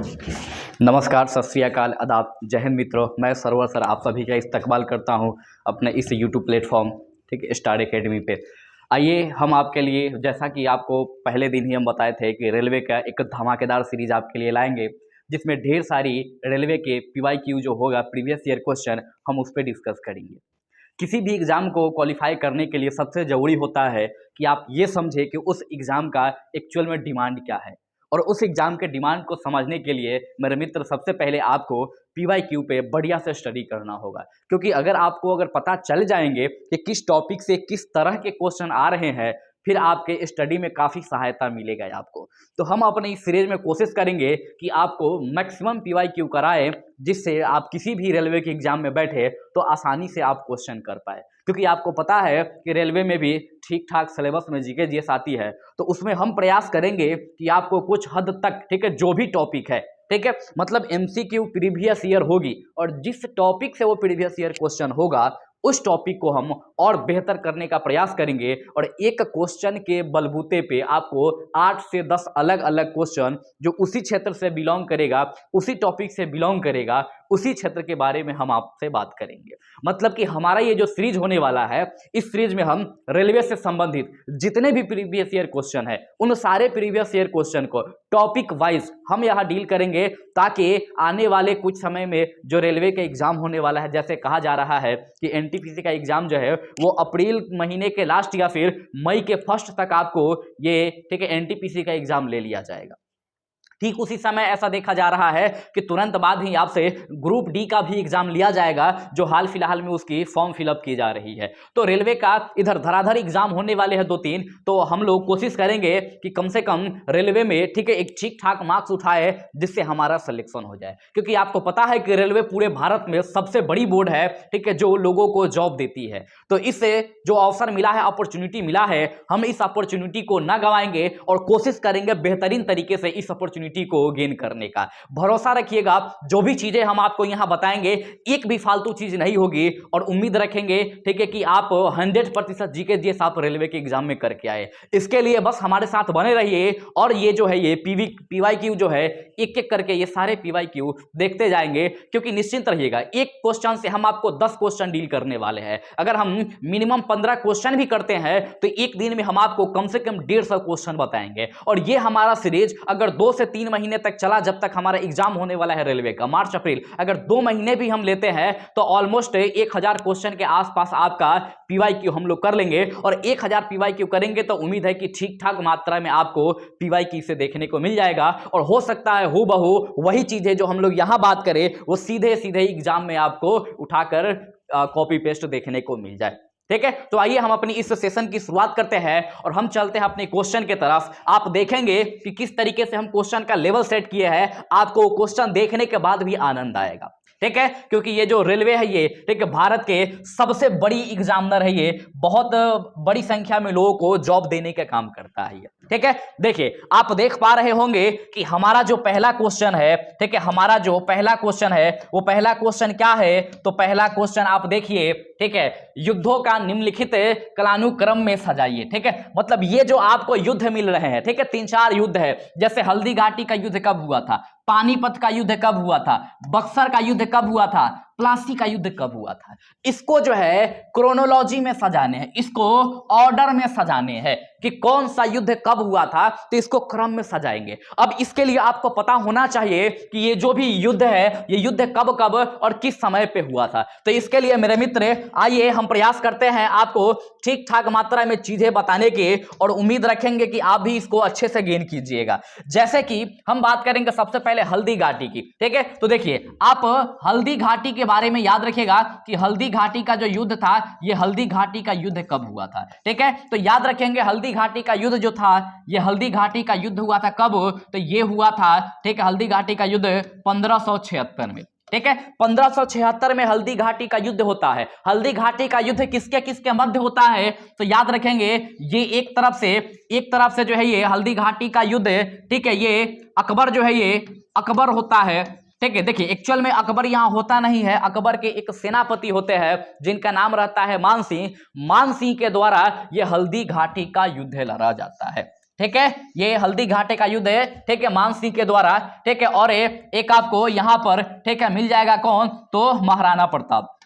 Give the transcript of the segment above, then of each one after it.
नमस्कार, सत श्री अकाल, आदाब, जय हिंद मित्रों। मैं सरवर सर आप सभी का इस्तकबाल करता हूं अपने इस यूट्यूब प्लेटफॉर्म ठीक है स्टार एकेडमी पे। आइए हम आपके लिए, जैसा कि आपको पहले दिन ही हम बताए थे कि रेलवे का एक धमाकेदार सीरीज आपके लिए लाएंगे, जिसमें ढेर सारी रेलवे के PYQ जो होगा प्रीवियस ईयर क्वेश्चन हम उस पर डिस्कस करेंगे। किसी भी एग्ज़ाम को क्वालिफाई करने के लिए सबसे ज़रूरी होता है कि आप ये समझें कि उस एग्ज़ाम का एक्चुअल में डिमांड क्या है, और उस एग्ज़ाम के डिमांड को समझने के लिए मेरे मित्र सबसे पहले आपको PYQ पे बढ़िया से स्टडी करना होगा। क्योंकि अगर पता चल जाएंगे कि किस टॉपिक से किस तरह के क्वेश्चन आ रहे हैं, फिर आपके स्टडी में काफ़ी सहायता मिलेगा आपको। तो हम अपने इस सीरीज में कोशिश करेंगे कि आपको मैक्सिमम PYQ कराएं, जिससे आप किसी भी रेलवे के एग्ज़ाम में बैठे तो आसानी से आप क्वेश्चन कर पाए। क्योंकि आपको पता है कि रेलवे में भी ठीक ठाक सिलेबस में जीके जीएस आती है, तो उसमें हम प्रयास करेंगे कि आपको कुछ हद तक ठीक है जो भी टॉपिक है, ठीक है, मतलब MCQ प्रीवियस ईयर होगी, और जिस टॉपिक से वो प्रीवियस ईयर क्वेश्चन होगा उस टॉपिक को हम और बेहतर करने का प्रयास करेंगे। और एक क्वेश्चन के बलबूते पे आपको 8 से 10 अलग अलग क्वेश्चन जो उसी क्षेत्र से बिलोंग करेगा, उसी टॉपिक से बिलोंग करेगा, उसी क्षेत्र के बारे में हम आपसे बात करेंगे। मतलब कि हमारा ये जो सीरीज होने वाला है, इस सीरीज में हम रेलवे से संबंधित जितने भी प्रीवियस ईयर क्वेश्चन है, उन सारे प्रीवियस ईयर क्वेश्चन को टॉपिक वाइज हम यहाँ डील करेंगे, ताकि आने वाले कुछ समय में जो रेलवे का एग्जाम होने वाला है, जैसे कहा जा रहा है कि NTPC का एग्जाम जो है वो अप्रैल महीने के लास्ट या फिर मई के फर्स्ट तक आपको ये ठीक है NTPC का एग्जाम ले लिया जाएगा। ठीक उसी समय ऐसा देखा जा रहा है कि तुरंत बाद ही आपसे ग्रुप डी का भी एग्जाम लिया जाएगा, जो हाल फिलहाल में उसकी फॉर्म फिलअप की जा रही है। तो रेलवे का इधर धड़ाधड़ एग्जाम होने वाले हैं 2-3, तो हम लोग कोशिश करेंगे कि कम से कम रेलवे में ठीक है एक ठीक ठाक मार्क्स उठाए, जिससे हमारा सिलेक्शन हो जाए। क्योंकि आपको पता है कि रेलवे पूरे भारत में सबसे बड़ी बोर्ड है, ठीक है, जो लोगों को जॉब देती है। तो इससे जो अवसर मिला है, अपॉर्चुनिटी मिला है, हम इस अपॉर्चुनिटी को ना गंवाएंगे और कोशिश करेंगे बेहतरीन तरीके से इस अपॉर्चुनिटी को गेन करने का। भरोसा रखिएगा, जो भी चीजें हम आपको यहां बताएंगे एक भी फालतू चीज नहीं होगी, और उम्मीद रखेंगे ठीक है कि आप 100% जीके जीएस आप रेलवे के एग्जाम में करके आए। इसके लिए बस हमारे साथ बने रहिए, और ये जो है ये PYQ जो है एक एक करके ये सारे PYQ देखते जाएंगे। क्योंकि निश्चिंत रहिएगा, एक क्वेश्चन से हम आपको 10 क्वेश्चन डील करने वाले हैं। अगर हम मिनिमम 15 क्वेश्चन भी करते हैं तो एक दिन में हम आपको कम से कम 150 क्वेश्चन बताएंगे। और ये हमारा सीरीज अगर 2 से 3 महीने तक चला, जब तक हमारा एग्जाम होने वाला है रेलवे का मार्च अप्रैल, अगर 2 महीने भी हम लेते हैं तो ऑलमोस्ट 1000 क्वेश्चन के आसपास आपका PYQ हम लोग कर लेंगे। और 1000 PYQ करेंगे तो उम्मीद है कि ठीक ठाक मात्रा में आपको PYQ से देखने को मिल जाएगा, और हो सकता है हूबहू वही चीजें जो हम लोग यहां बात करें वो सीधे सीधे एग्जाम में आपको उठाकर कॉपी पेस्ट देखने को मिल जाए। ठीक है, तो आइए हम अपनी इस सेशन की शुरुआत करते हैं और हम चलते हैं अपने क्वेश्चन के तरफ। आप देखेंगे कि किस तरीके से हम क्वेश्चन का लेवल सेट किए हैं, आपको क्वेश्चन देखने के बाद भी आनंद आएगा। ठीक है, क्योंकि ये जो रेलवे है ये ठीक है भारत के सबसे बड़ी एग्जामिनर है, ये बहुत बड़ी संख्या में लोगों को जॉब देने का काम करता है ये। ठीक है, देखिए आप देख पा रहे होंगे कि हमारा जो पहला क्वेश्चन है, ठीक है, हमारा जो पहला क्वेश्चन है वो पहला क्वेश्चन क्या है, तो पहला क्वेश्चन आप देखिए, ठीक है, युद्धों का निम्नलिखित कालानुक्रम में सजाइए। ठीक है, मतलब ये जो आपको युद्ध मिल रहे हैं, ठीक है, 3-4 युद्ध है। जैसे हल्दी घाटी का युद्ध कब हुआ था, पानीपत का युद्ध कब हुआ था, बक्सर का युद्ध कब हुआ था, प्लासी का युद्ध कब हुआ था, इसको जो है क्रोनोलॉजी में सजाने हैं, इसको ऑर्डर में सजाने हैं कि कौन सा युद्ध कब हुआ था, तो इसको क्रम में सजाएंगे। अब इसके लिए आपको पता होना चाहिए कि ये जो भी युद्ध है ये युद्ध कब कब और किस समय पे हुआ था। तो इसके लिए मेरे मित्र आइए हम प्रयास करते हैं आपको ठीक ठाक मात्रा में चीजें बताने के, और उम्मीद रखेंगे कि आप भी इसको अच्छे से गेन कीजिएगा। जैसे कि हम बात करेंगे सबसे पहले हल्दी घाटी की। ठीक है, तो देखिए आप हल्दी घाटी के बारे में याद रखिएगा कि हल्दी घाटी का जो युद्ध था, ये हल्दी घाटी का युद्ध कब हुआ था। ठीक है, तो याद रखेंगे हल्दी घाटी का युद्ध जो था, ये हल्दी घाटी का युद्ध हुआ था कब, तो ये हुआ था, ठीक है, हल्दी घाटी का युद्ध 1576 में। ठीक है, 1576 में हल्दी घाटी का युद्ध होता है। हल्दी घाटी का युद्ध किसके किसके मध्य होता है, तो याद रखेंगे ये एक तरफ से जो है ये हल्दी घाटी का युद्ध, ठीक है, ये अकबर जो है ये अकबर होता है। ठीक है, देखिए एक्चुअल में अकबर यहाँ होता नहीं है, अकबर के एक सेनापति होते हैं जिनका नाम रहता है मान सिंह। मान सिंह के द्वारा ये हल्दी घाटी का युद्ध लड़ा जाता है। ठीक है, ये हल्दी घाटी का युद्ध है, ठीक है, मान सिंह के द्वारा, ठीक है। और एक आपको यहां पर, ठीक है, मिल जाएगा कौन, तो महाराणा प्रताप,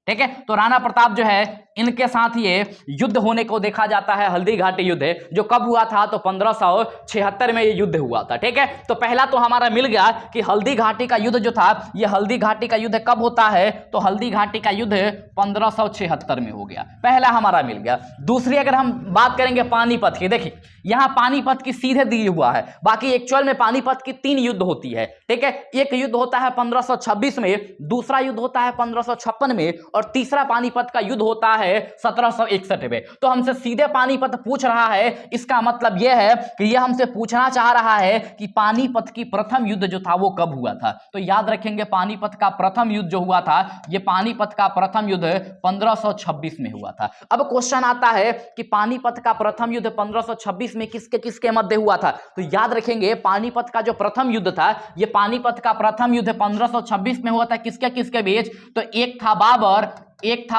ठीक है। तो राणा प्रताप जो है इनके साथ ये युद्ध होने को देखा जाता है, हल्दी घाटी युद्ध है, जो कब हुआ था, तो 1576 में ये युद्ध हुआ था, ठीक है। तो पहला तो हमारा मिल गया कि हल्दी घाटी का युद्ध जो था, ये हल्दी घाटी का युद्ध कब होता है, तो हल्दी घाटी का युद्ध 1576 में हो गया, पहला हमारा मिल गया। दूसरी अगर हम बात करेंगे पानीपत की, देखिए यहां पानीपत की सीधे दी हुआ है, बाकी एक्चुअल में पानीपत की 3 युद्ध होती है, ठीक है। एक युद्ध होता है 1526 में, दूसरा युद्ध होता है 1556 में, और तीसरा पानीपत का युद्ध होता है 1761 में। तो हमसे सीधे पानीपत पूछ रहा है, इसका मतलब यह है कि यह हमसे पूछना चाह रहा है कि पानीपत की प्रथम युद्ध जो था वो कब हुआ था। तो याद रखेंगे पानीपत का प्रथम युद्ध जो हुआ था, यह पानीपत का प्रथम युद्ध 1526 में हुआ था। अब क्वेश्चन आता है कि पानीपत का प्रथम युद्ध 1526 में किसके किसके मध्य हुआ था। तो याद रखेंगे पानीपत का जो प्रथम युद्ध था, यह पानीपत का प्रथम युद्ध 1526 में हुआ था, किसके किसके बीच, तो एक था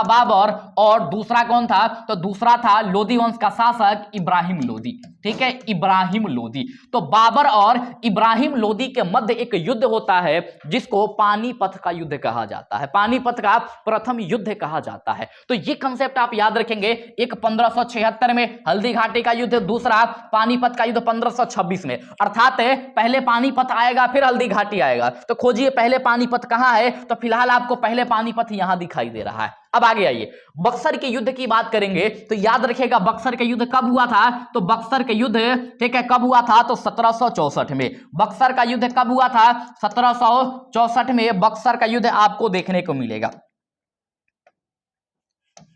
बाबर और दूसरा कौन था, तो दूसरा था लोदी वंश का शासक इब्राहिम लोदी, ठीक है, इब्राहिम लोदी। तो बाबर और इब्राहिम लोदी के मध्य एक युद्ध होता है जिसको पानीपत का युद्ध कहा जाता है, पानीपत का प्रथम युद्ध कहा जाता है। तो ये कंसेप्ट आप याद रखेंगे, एक 1576 में हल्दी घाटी का युद्ध, दूसरा पानीपत का युद्ध 1526 में, अर्थात पहले पानीपत आएगा फिर हल्दी घाटी आएगा। तो खोजिए पहले पानीपत कहां है, तो फिलहाल आपको पहले पानीपत यहां दिखाई दे रहा है। अब आगे आइए, बक्सर के युद्ध की बात करेंगे। तो याद रखिएगा बक्सर के युद्ध कब हुआ था, तो बक्सर के युद्ध, ठीक है, कब हुआ था, तो 1764 में। बक्सर का युद्ध कब हुआ था, 1764 में बक्सर का युद्ध आपको देखने को मिलेगा।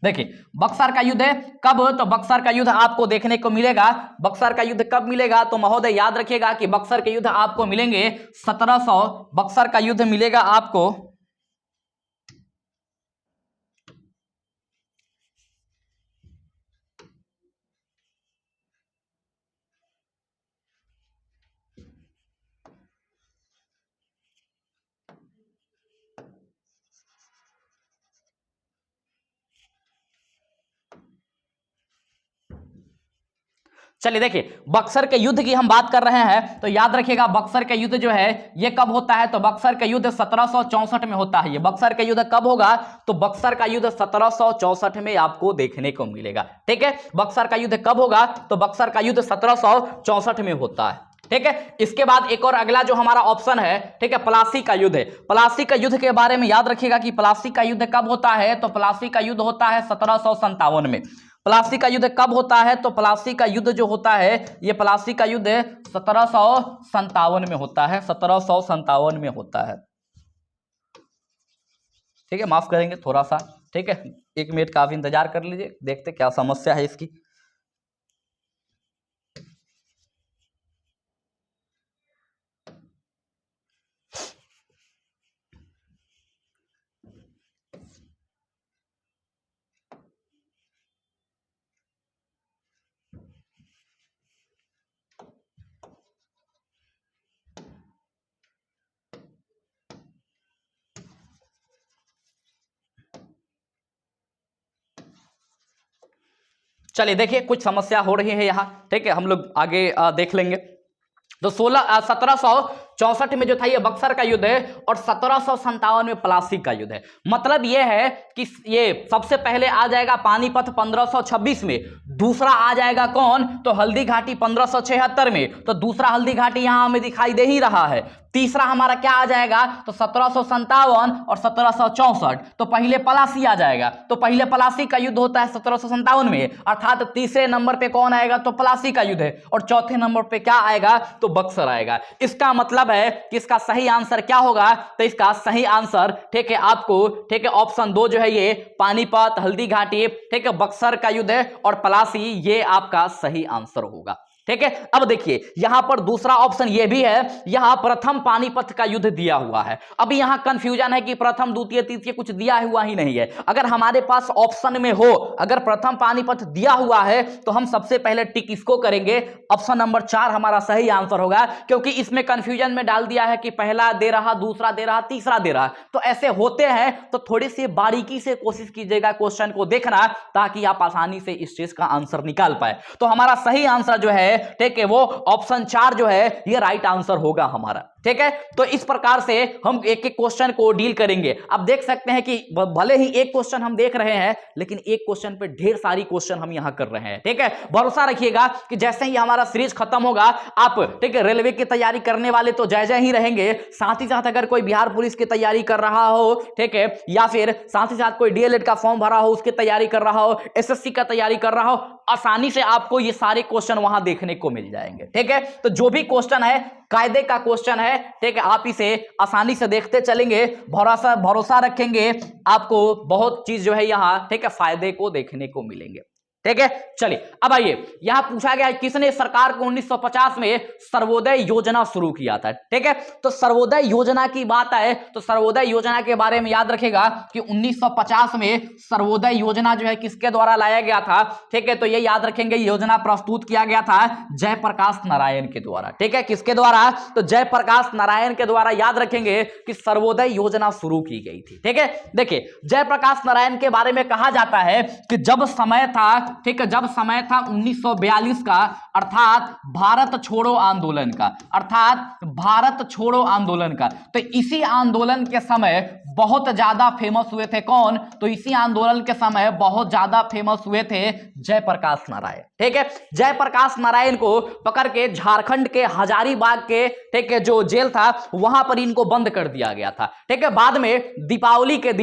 देखिए बक्सर का युद्ध कब, तो बक्सर का युद्ध आपको देखने को मिलेगा। बक्सर का युद्ध कब मिलेगा, तो महोदय याद रखिएगा कि बक्सर के युद्ध आपको मिलेंगे 1700, बक्सर का युद्ध मिलेगा आपको, चलिए देखिए बक्सर के युद्ध की हम बात कर रहे हैं। तो याद रखिएगा बक्सर के युद्ध जो है ये कब होता है, तो बक्सर के युद्ध 1764 में होता है। ये बक्सर के युद्ध कब होगा, तो बक्सर का युद्ध 1764 में आपको देखने को मिलेगा, ठीक है। बक्सर का युद्ध कब होगा, तो बक्सर का युद्ध 1764 में होता है, ठीक है। इसके बाद एक और अगला जो हमारा ऑप्शन है, ठीक है, प्लासी का युद्ध है। प्लासी का युद्ध के बारे में याद रखिएगा कि प्लासी का युद्ध कब होता है, तो प्लासी का युद्ध होता है 1757 में। प्लासी का युद्ध कब होता है, तो प्लासी का युद्ध जो होता है, ये प्लासी का युद्ध 1757 में होता है, 1757 में होता है, ठीक है। माफ करेंगे थोड़ा सा, ठीक है, 1 मिनट का आप इंतजार कर लीजिए, देखते क्या समस्या है इसकी। चलिए देखिए कुछ समस्या हो रही है यहाँ, ठीक है, हम लोग आगे देख लेंगे। तो 1764 में जो था ये बक्सर का युद्ध है, और 1757 में प्लासी का युद्ध है। मतलब ये है कि ये सबसे पहले आ जाएगा पानीपत 1526 में, दूसरा आ जाएगा कौन, तो हल्दी घाटी 1576 में। तो दूसरा हल्दी घाटी यहां हमें दिखाई दे ही रहा है। तीसरा हमारा क्या आ जाएगा, तो 1757 और 1764। तो पहले पलासी आ जाएगा। तो पहले पलासी का युद्ध होता है 1757 में, अर्थात तीसरे नंबर पे कौन आएगा, तो पलासी का युद्ध है, और चौथे नंबर पे क्या आएगा, तो बक्सर आएगा। इसका मतलब है कि इसका सही आंसर क्या होगा, तो इसका सही आंसर, ठीक है, आपको, ठीक है, ऑप्शन 2 जो है ये पानीपत, हल्दी घाटी, ठीक है, बक्सर का युद्ध और पलासी, ये आपका सही आंसर होगा। ठीक है। अब देखिए यहां पर दूसरा ऑप्शन यह भी है, यहां प्रथम पानीपत का युद्ध दिया हुआ है। अभी यहां कंफ्यूजन है कि प्रथम द्वितीय तृतीय कुछ दिया हुआ ही नहीं है। अगर हमारे पास ऑप्शन में हो, अगर प्रथम पानीपत दिया हुआ है तो हम सबसे पहले टिक इसको करेंगे, ऑप्शन नंबर 4 हमारा सही आंसर होगा, क्योंकि इसमें कंफ्यूजन में डाल दिया है कि पहला दे रहा, दूसरा दे रहा, तीसरा दे रहा। तो ऐसे होते हैं, तो थोड़ी सी बारीकी से कोशिश कीजिएगा क्वेश्चन को देखना, ताकि आप आसानी से इस चीज का आंसर निकाल पाए। तो हमारा सही आंसर जो है, ठीक है, वो ऑप्शन 4 जो है ये राइट आंसर होगा हमारा। ठीक है, तो इस प्रकार से हम एक एक क्वेश्चन को डील करेंगे। अब देख सकते हैं कि भले ही एक क्वेश्चन हम देख रहे हैं, लेकिन एक क्वेश्चन पे ढेर सारी क्वेश्चन हम यहां कर रहे हैं। ठीक है, भरोसा रखिएगा कि जैसे ही हमारा सीरीज खत्म होगा, आप ठीक है रेलवे की तैयारी करने वाले तो जय जय ही रहेंगे, साथ ही साथ अगर कोई बिहार पुलिस की तैयारी कर रहा हो, ठीक है, या फिर साथ ही साथ कोई डीएलएड का फॉर्म भरा हो उसकी तैयारी कर रहा हो, एसएससी का तैयारी कर रहा हो, आसानी से आपको ये सारे क्वेश्चन वहां देखने को मिल जाएंगे। ठीक है, तो जो भी क्वेश्चन है कायदे का क्वेश्चन है, ठीक है, आप इसे आसानी से देखते चलेंगे, भरोसा रखेंगे, आपको बहुत चीज जो है यहां ठीक है फायदे को देखने को मिलेंगे। ठीक है, चलिए अब आइए, यहां पूछा गया किसने सरकार को 1950 में सर्वोदय योजना शुरू किया था। ठीक है, तो सर्वोदय योजना की बात आए तो सर्वोदय योजना के बारे में याद रखेगा कि 1950 में सर्वोदय योजना जो है किसके द्वारा लाया गया था। ठीक है, तो ये याद रखेंगे, योजना प्रस्तुत किया गया था जयप्रकाश नारायण के द्वारा। ठीक है, किसके द्वारा, तो जयप्रकाश नारायण के द्वारा याद रखेंगे कि सर्वोदय योजना शुरू की गई थी। ठीक है, देखिए जयप्रकाश नारायण के बारे में कहा जाता है कि जब समय था, ठीक है, जब समय था 1942 का, अर्थात भारत छोड़ो आंदोलन का, अर्थात भारत छोड़ो आंदोलन का, तो इसी आंदोलन के समय बहुत ज्यादा फेमस हुए थे कौन, तो इसी आंदोलन के समय बहुत ज्यादा फेमस हुए थे जयप्रकाश नारायण। ठीक है, जयप्रकाश नारायण को पकड़ के झारखंड के हजारीबाग के ठीक है जो जेल था वहां पर इनको बंद कर दिया गया था। ठीक है, बाद में दीपावली के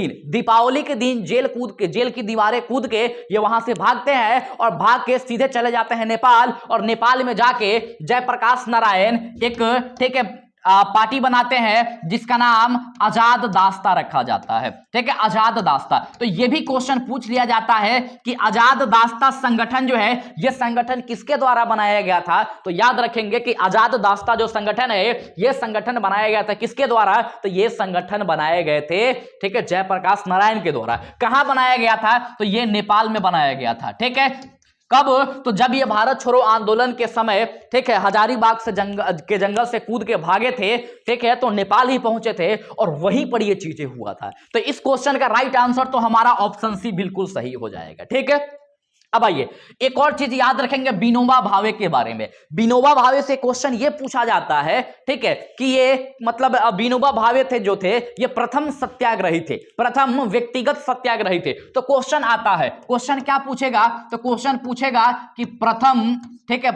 दिन जेल की दीवारें कूद के ये वहां से भागते हैं और भाग के सीधे चले जाते हैं नेपाल, और नेपाल में जाके जयप्रकाश नारायण एक ठीक है पार्टी बनाते हैं जिसका नाम आजाद दास्ता रखा जाता है। ठीक है, आजाद दास्ता। तो यह भी क्वेश्चन पूछ लिया जाता है कि आजाद दास्ता संगठन जो है यह संगठन किसके द्वारा बनाया गया था। तो याद रखेंगे कि आजाद दास्ता जो संगठन है यह संगठन बनाया गया था किसके द्वारा, तो यह संगठन बनाए गए थे ठीक है जयप्रकाश नारायण के द्वारा। कहां बनाया गया था, तो यह नेपाल में बनाया गया था। ठीक है, कब, तो जब ये भारत छोड़ो आंदोलन के समय ठीक है हजारीबाग से जंगल से कूद के भागे थे, ठीक है, तो नेपाल ही पहुंचे थे और वहीं पर ये चीजें हुआ था। तो इस क्वेश्चन का राइट आंसर तो हमारा ऑप्शन सी बिल्कुल सही हो जाएगा। ठीक है, अब आइए एक और चीज याद रखेंगे विनोबा भावे के बारे में। विनोबा भावे से क्वेश्चन ये पूछा जाता है ठीक है कि ये मतलब विनोबा भावे थे जो थे ये प्रथम सत्याग्रही थे, प्रथम व्यक्तिगत सत्याग्रही थे। तो क्वेश्चन आता है, क्वेश्चन क्या पूछेगा, तो क्वेश्चन पूछेगा कि प्रथम ठीक है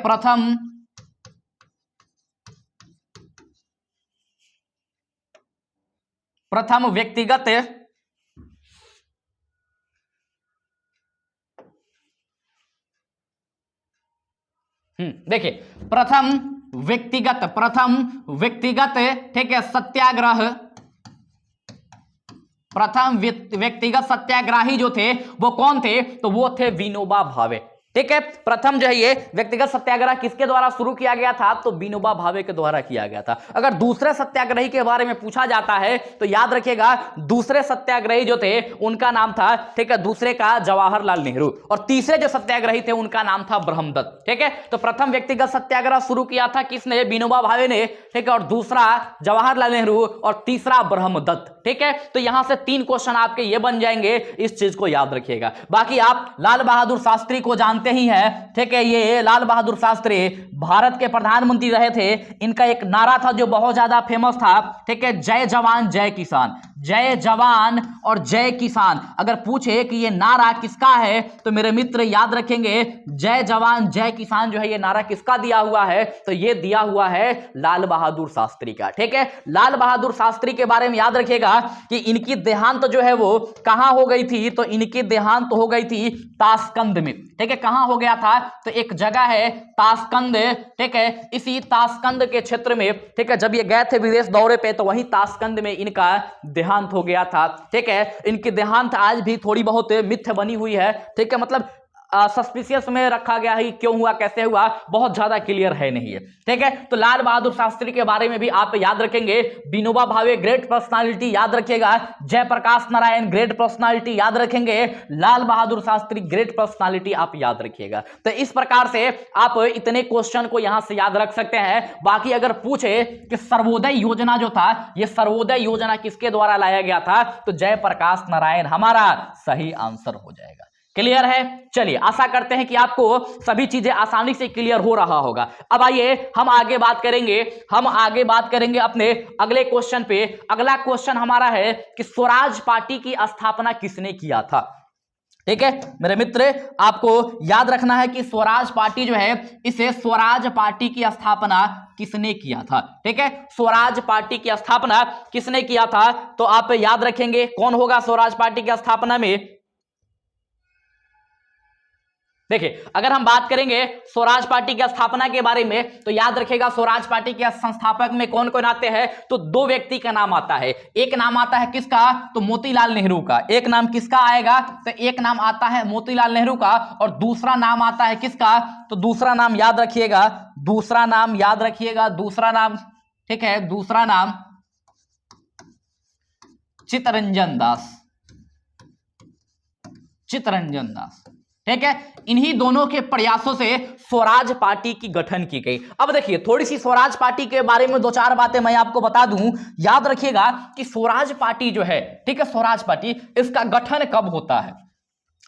प्रथम व्यक्तिगत देखिए प्रथम व्यक्तिगत ठीक है सत्याग्रह, प्रथम व्यक्तिगत सत्याग्रही जो थे वो कौन थे, तो वो थे विनोबा भावे। ठीक है, प्रथम जो है ये व्यक्तिगत सत्याग्रह किसके द्वारा शुरू किया गया था, तो विनोबा भावे के द्वारा किया गया था। अगर दूसरे सत्याग्रही के बारे में पूछा जाता है तो याद रखिएगा दूसरे सत्याग्रही जो थे उनका नाम था ठीक है दूसरे का जवाहरलाल नेहरू, और तीसरे जो सत्याग्रही थे उनका नाम था ब्रह्मदत्त। ठीक है, तो प्रथम व्यक्तिगत सत्याग्रह शुरू किया था किसने, विनोबा भावे ने। ठीक है, और दूसरा जवाहरलाल नेहरू और तीसरा ब्रह्मदत्त। ठीक है, तो यहां से 3 क्वेश्चन आपके ये बन जाएंगे, इस चीज को याद रखिएगा। बाकी आप लाल बहादुर शास्त्री को जानते ही है। ठीक है, ये लाल बहादुर शास्त्री भारत के प्रधानमंत्री रहे थे। इनका एक नारा था जो बहुत ज्यादा फेमस था, ठीक है, जय जवान जय किसान, जय जवान और जय किसान। अगर पूछे कि ये नारा किसका है तो मेरे मित्र याद रखेंगे जय जवान जय किसान जो है ये नारा किसका दिया हुआ है, तो ये दिया हुआ है लाल बहादुर शास्त्री का। ठीक है, लाल बहादुर शास्त्री के बारे में याद रखिएगा कि इनकी देहांत जो है वो कहां हो गई थी, तो इनकी देहांत हो गई थी ताशकंद में। ठीक है, कहां हो गया था, तो एक जगह है ताशकंद। ठीक है, इसी ताशकंद के क्षेत्र में ठीक है जब ये गए थे विदेश दौरे पे तो वहीं ताशकंद में इनका देहांत हो गया था। ठीक है, इनकी देहांत आज भी थोड़ी बहुत मिथ्य बनी हुई है। ठीक है, मतलब सस्पिशियस में रखा गया है, क्यों हुआ कैसे हुआ बहुत ज्यादा क्लियर है नहीं है, ठीक है। तो लाल बहादुर शास्त्री के बारे में भी आप याद रखेंगे, विनोबा भावे ग्रेट पर्सनालिटी याद रखिएगा, जयप्रकाश नारायण ग्रेट पर्सनालिटी याद रखेंगे, लाल बहादुर शास्त्री ग्रेट पर्सनालिटी आप याद रखिएगा। तो इस प्रकार से आप इतने क्वेश्चन को यहां से याद रख सकते हैं। बाकी अगर पूछे कि सर्वोदय योजना जो था, यह सर्वोदय योजना किसके द्वारा लाया गया था, तो जयप्रकाश नारायण हमारा सही आंसर हो जाएगा। क्लियर है? चलिए, आशा करते हैं कि आपको सभी चीजें आसानी से क्लियर हो रहा होगा। अब आइए हम आगे बात करेंगे अपने अगले क्वेश्चन पे। अगला क्वेश्चन हमारा है कि स्वराज पार्टी की स्थापना किसने किया था। ठीक है मेरे मित्र, आपको याद रखना है कि स्वराज पार्टी जो है, इसे स्वराज पार्टी की स्थापना किसने किया था। ठीक है, स्वराज पार्टी की स्थापना किसने किया था, तो आप याद रखेंगे कौन होगा स्वराज पार्टी की स्थापना में। देखिए, अगर हम बात करेंगे स्वराज पार्टी की स्थापना के बारे में, तो याद रखिएगा स्वराज पार्टी के संस्थापक में कौन कौन आते हैं, तो दो व्यक्ति का नाम आता है। एक नाम आता है किसका, तो मोतीलाल नेहरू का। एक नाम किसका आएगा, तो एक नाम आता है मोतीलाल नेहरू का, और दूसरा नाम आता है किसका, तो दूसरा नाम याद रखिएगा, दूसरा नाम, ठीक है, दूसरा नाम चित्तरंजन दास। ठीक है, इन्हीं दोनों के प्रयासों से स्वराज पार्टी की गठन की गई। अब देखिए, थोड़ी सी स्वराज पार्टी के बारे में दो चार बातें मैं आपको बता दूं। याद रखिएगा कि स्वराज पार्टी जो है, ठीक है, स्वराज पार्टी, इसका गठन कब होता है।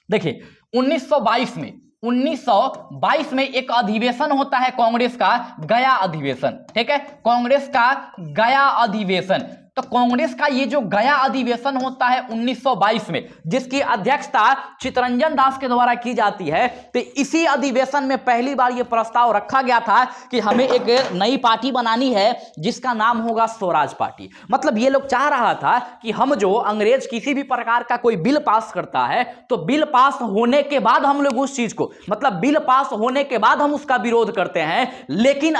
देखिए 1922 में एक अधिवेशन होता है कांग्रेस का, गया अधिवेशन। ठीक है, कांग्रेस का गया अधिवेशन। तो कांग्रेस का ये जो गया अधिवेशन होता है 1922 में, जिसकी अध्यक्षता चित्तरंजन दास के द्वारा की जाती है, तो इसी अधिवेशन में पहली बार ये प्रस्ताव रखा गया था कि हमें एक नई पार्टी बनानी है जिसका नाम होगा स्वराज पार्टी। मतलब ये लोग चाह रहा था कि हम जो अंग्रेज किसी भी प्रकार का कोई बिल पास करता है, तो बिल पास होने के बाद हम लोग उस चीज को, मतलब बिल पास होने के बाद हम उसका विरोध करते हैं, लेकिन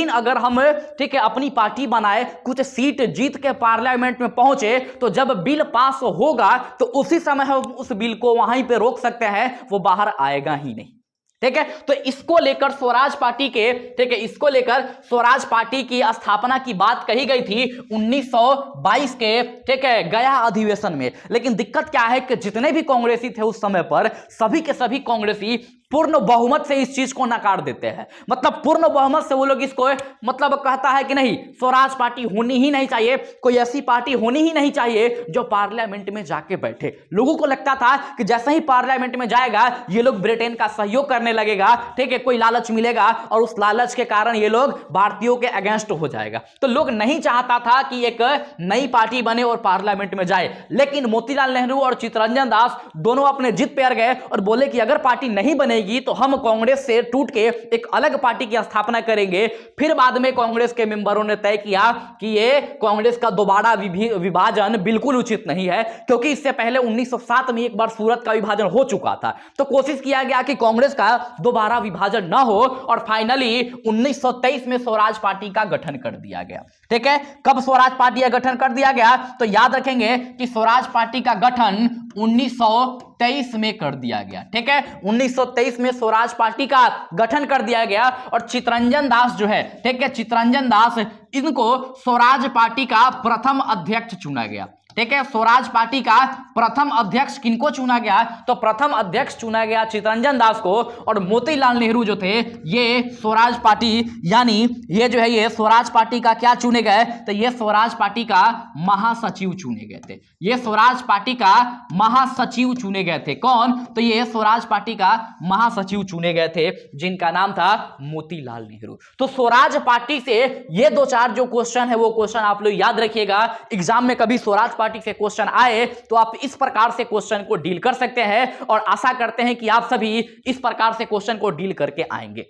अगर हम, ठीक है, अपनी पार्टी बनाए, कुछ सीट जीत के पार्लियामेंट में पहुंचे, तो जब बिल पास होगा तो उसी समय हम उस बिल को वहीं पे रोक सकते हैं, वो बाहर आएगा ही नहीं। ठीक है, तो इसको लेकर स्वराज पार्टी के, ठीक है, इसको लेकर स्वराज पार्टी की स्थापना की बात कही गई थी 1922 के, ठीक है, गया अधिवेशन में। लेकिन दिक्कत क्या है कि जितने भी कांग्रेसी थे उस समय पर, सभी के सभी कांग्रेसी पूर्ण बहुमत से इस चीज को नकार देते हैं। मतलब पूर्ण बहुमत से वो लोग इसको, मतलब कहता है कि नहीं, स्वराज पार्टी होनी ही नहीं चाहिए, कोई ऐसी पार्टी होनी ही नहीं चाहिए जो पार्लियामेंट में जाके बैठे। लोगों को लगता था कि जैसे ही पार्लियामेंट में जाएगा ये लोग ब्रिटेन का सहयोग करने लगेगा, ठीक है, कोई लालच मिलेगा, और उस लालच के कारण ये लोग भारतीयों के अगेंस्ट हो जाएगा। तो लोग नहीं चाहता था कि एक नई पार्टी बने और पार्लियामेंट में जाए। लेकिन मोतीलाल नेहरू और चित्तरंजन दास दोनों अपने जिद पे अड़ गए और बोले कि अगर पार्टी नहीं बने तो हम कांग्रेस से टूट के एक अलग पार्टी की स्थापना करेंगे। फिर बाद में कांग्रेस के मेंबरों ने तय किया कि ये कांग्रेस का दोबारा विभाजन बिल्कुल उचित नहीं है, क्योंकि इससे पहले 1907 में एक बार सूरत का विभाजन हो चुका था। तो कोशिश किया गया कि कांग्रेस का दोबारा विभाजन ना हो, और फाइनली 1923 में स्वराज पार्टी का गठन कर दिया गया। ठीक है, कब स्वराज पार्टी का गठन कर दिया गया, तो याद रखेंगे कि स्वराज पार्टी का गठन 1923 में कर दिया गया। ठीक है, 1923 में स्वराज पार्टी का गठन कर दिया गया, और चित्तरंजन दास जो है, ठीक है, चित्तरंजन दास, इनको स्वराज पार्टी का प्रथम अध्यक्ष चुना गया। ठीक है, स्वराज पार्टी का प्रथम अध्यक्ष किनको चुना गया, तो प्रथम अध्यक्ष चुना गया चित्तरंजन दास को, और मोतीलाल नेहरू जो थे, ये स्वराज पार्टी, यानी ये जो है, ये स्वराज पार्टी का क्या चुने गए, तो ये स्वराज पार्टी का महासचिव चुने गए थे। ये स्वराज पार्टी का महासचिव चुने गए थे। कौन, तो ये स्वराज पार्टी का महासचिव चुने गए थे, जिनका नाम था मोतीलाल नेहरू। तो स्वराज पार्टी से ये दो चार जो क्वेश्चन है, वो क्वेश्चन आप लोग याद रखिएगा। एग्जाम में कभी स्वराज पार्टी से क्वेश्चन आए तो आप इस प्रकार से क्वेश्चन को डील कर सकते हैं, और आशा करते हैं कि आप सभी इस प्रकार से क्वेश्चन को डील करके आएंगे।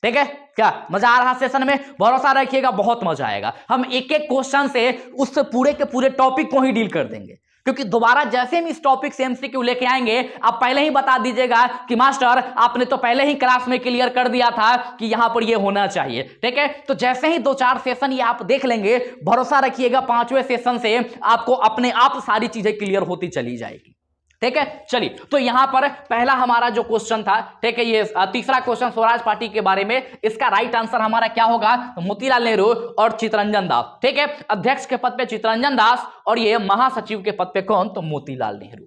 ठीक है, क्या मजा आ रहा सेशन में, भरोसा रखिएगा बहुत मजा आएगा। हम एक एक क्वेश्चन से उस पूरे के पूरे टॉपिक को ही डील कर देंगे, क्योंकि दोबारा जैसे हम इस टॉपिक से एमसीक्यू लेके आएंगे, आप पहले ही बता दीजिएगा कि मास्टर आपने तो पहले ही क्लास में क्लियर कर दिया था कि यहां पर ये होना चाहिए। ठीक है, तो जैसे ही दो चार सेशन ये आप देख लेंगे, भरोसा रखिएगा 5वें सेशन से आपको अपने आप सारी चीजें क्लियर होती चली जाएगी। ठीक है। चलिए, तो यहां पर पहला हमारा जो क्वेश्चन था, ठीक है, ये तीसरा क्वेश्चन स्वराज पार्टी के बारे में, इसका राइट आंसर हमारा क्या होगा? तो मोतीलाल नेहरू और चित्तरंजन दास। ठीक है, अध्यक्ष के पद पे चित्तरंजन दास और ये महासचिव के पद पे कौन? तो मोतीलाल नेहरू।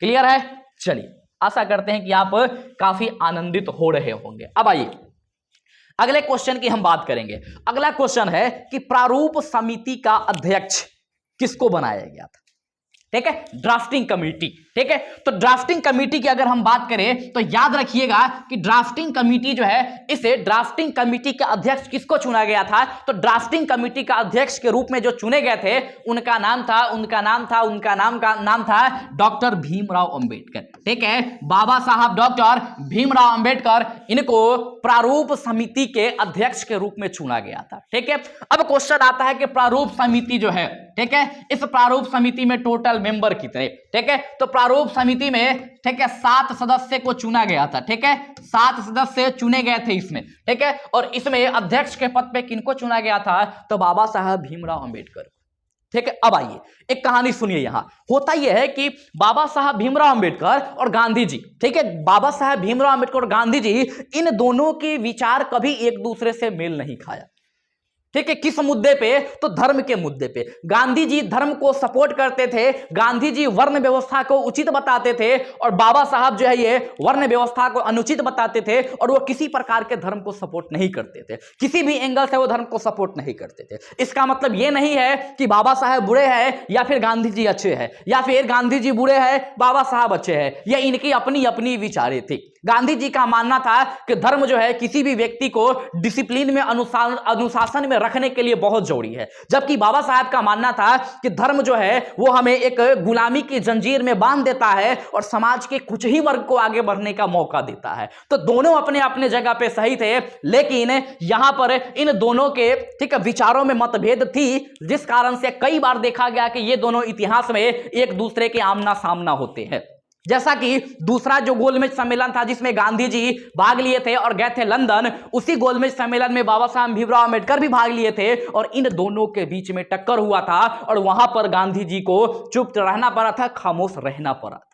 क्लियर है? चलिए, आशा करते हैं कि आप काफी आनंदित हो रहे होंगे। अब आइए अगले क्वेश्चन की हम बात करेंगे। अगला क्वेश्चन है कि प्रारूप समिति का अध्यक्ष किसको बनाया गया था? ठीक है, ड्राफ्टिंग कमेटी। ठीक है, तो ड्राफ्टिंग कमेटी की अगर हम बात करें तो याद रखिएगा कि ड्राफ्टिंग कमेटी जो है, इसे ड्राफ्टिंग कमेटी का अध्यक्ष किसको चुना गया था? तो ड्राफ्टिंग कमेटी का अध्यक्ष के रूप में जो चुने गए थे उनका नाम था डॉक्टर भीमराव अंबेडकर। ठीक है, बाबा साहब डॉक्टर भीमराव अंबेडकर, इनको प्रारूप समिति के अध्यक्ष के रूप में चुना गया था। ठीक है, अब क्वेश्चन आता है कि प्रारूप समिति जो है, ठीक है, इस प्रारूप समिति में टोटल मेंबर कितने? ठीक है, तो प्रारूप समिति में, ठीक है, 7 सदस्य को चुना गया था। ठीक है, 7 सदस्य चुने गए थे इसमें। ठीक है, और इसमें अध्यक्ष के पद पे किनको चुना गया था? तो बाबा साहब भीमराव अंबेडकर। ठीक है, अब आइए एक कहानी सुनिए। यहां होता यह है कि बाबा साहब भीमराव अंबेडकर और गांधी जी, ठीक है, बाबा साहब भीमराव अंबेडकर और गांधी जी, इन दोनों के विचार कभी एक दूसरे से मेल नहीं खाया। ठीक है, किस मुद्दे पे? तो धर्म के मुद्दे पे। गांधी जी धर्म को सपोर्ट करते थे, गांधी जी वर्ण व्यवस्था को उचित बताते थे, और बाबा साहब जो है ये वर्ण व्यवस्था को अनुचित बताते थे, और वो किसी प्रकार के धर्म को सपोर्ट नहीं करते थे, किसी भी एंगल से वो धर्म को सपोर्ट नहीं करते थे। इसका मतलब ये नहीं है कि बाबा साहब बुरे हैं या फिर गांधी जी अच्छे हैं, या फिर गांधी जी बुरे हैं बाबा साहब अच्छे हैं। यह इनकी अपनी अपनी विचारें थी। गांधी जी का मानना था कि धर्म जो है किसी भी व्यक्ति को डिसिप्लिन में, अनुशासन में रखने के लिए बहुत जरूरी है, जबकि बाबा साहब का मानना था कि धर्म जो है वो हमें एक गुलामी की जंजीर में बांध देता है और समाज के कुछ ही वर्ग को आगे बढ़ने का मौका देता है। तो दोनों अपने अपने जगह पे सही थे, लेकिन यहां पर इन दोनों के, ठीक है, विचारों में मतभेद थी, जिस कारण से कई बार देखा गया कि ये दोनों इतिहास में एक दूसरे के आमना सामना होते हैं। जैसा कि दूसरा जो गोलमेज सम्मेलन था जिसमें गांधी जी भाग लिए थे और गए थे लंदन, उसी गोलमेज सम्मेलन में बाबा साहब भीमराव अंबेडकर भी भाग लिए थे, और इन दोनों के बीच में टक्कर हुआ था, और वहां पर गांधी जी को चुप रहना पड़ा था, खामोश रहना पड़ा था।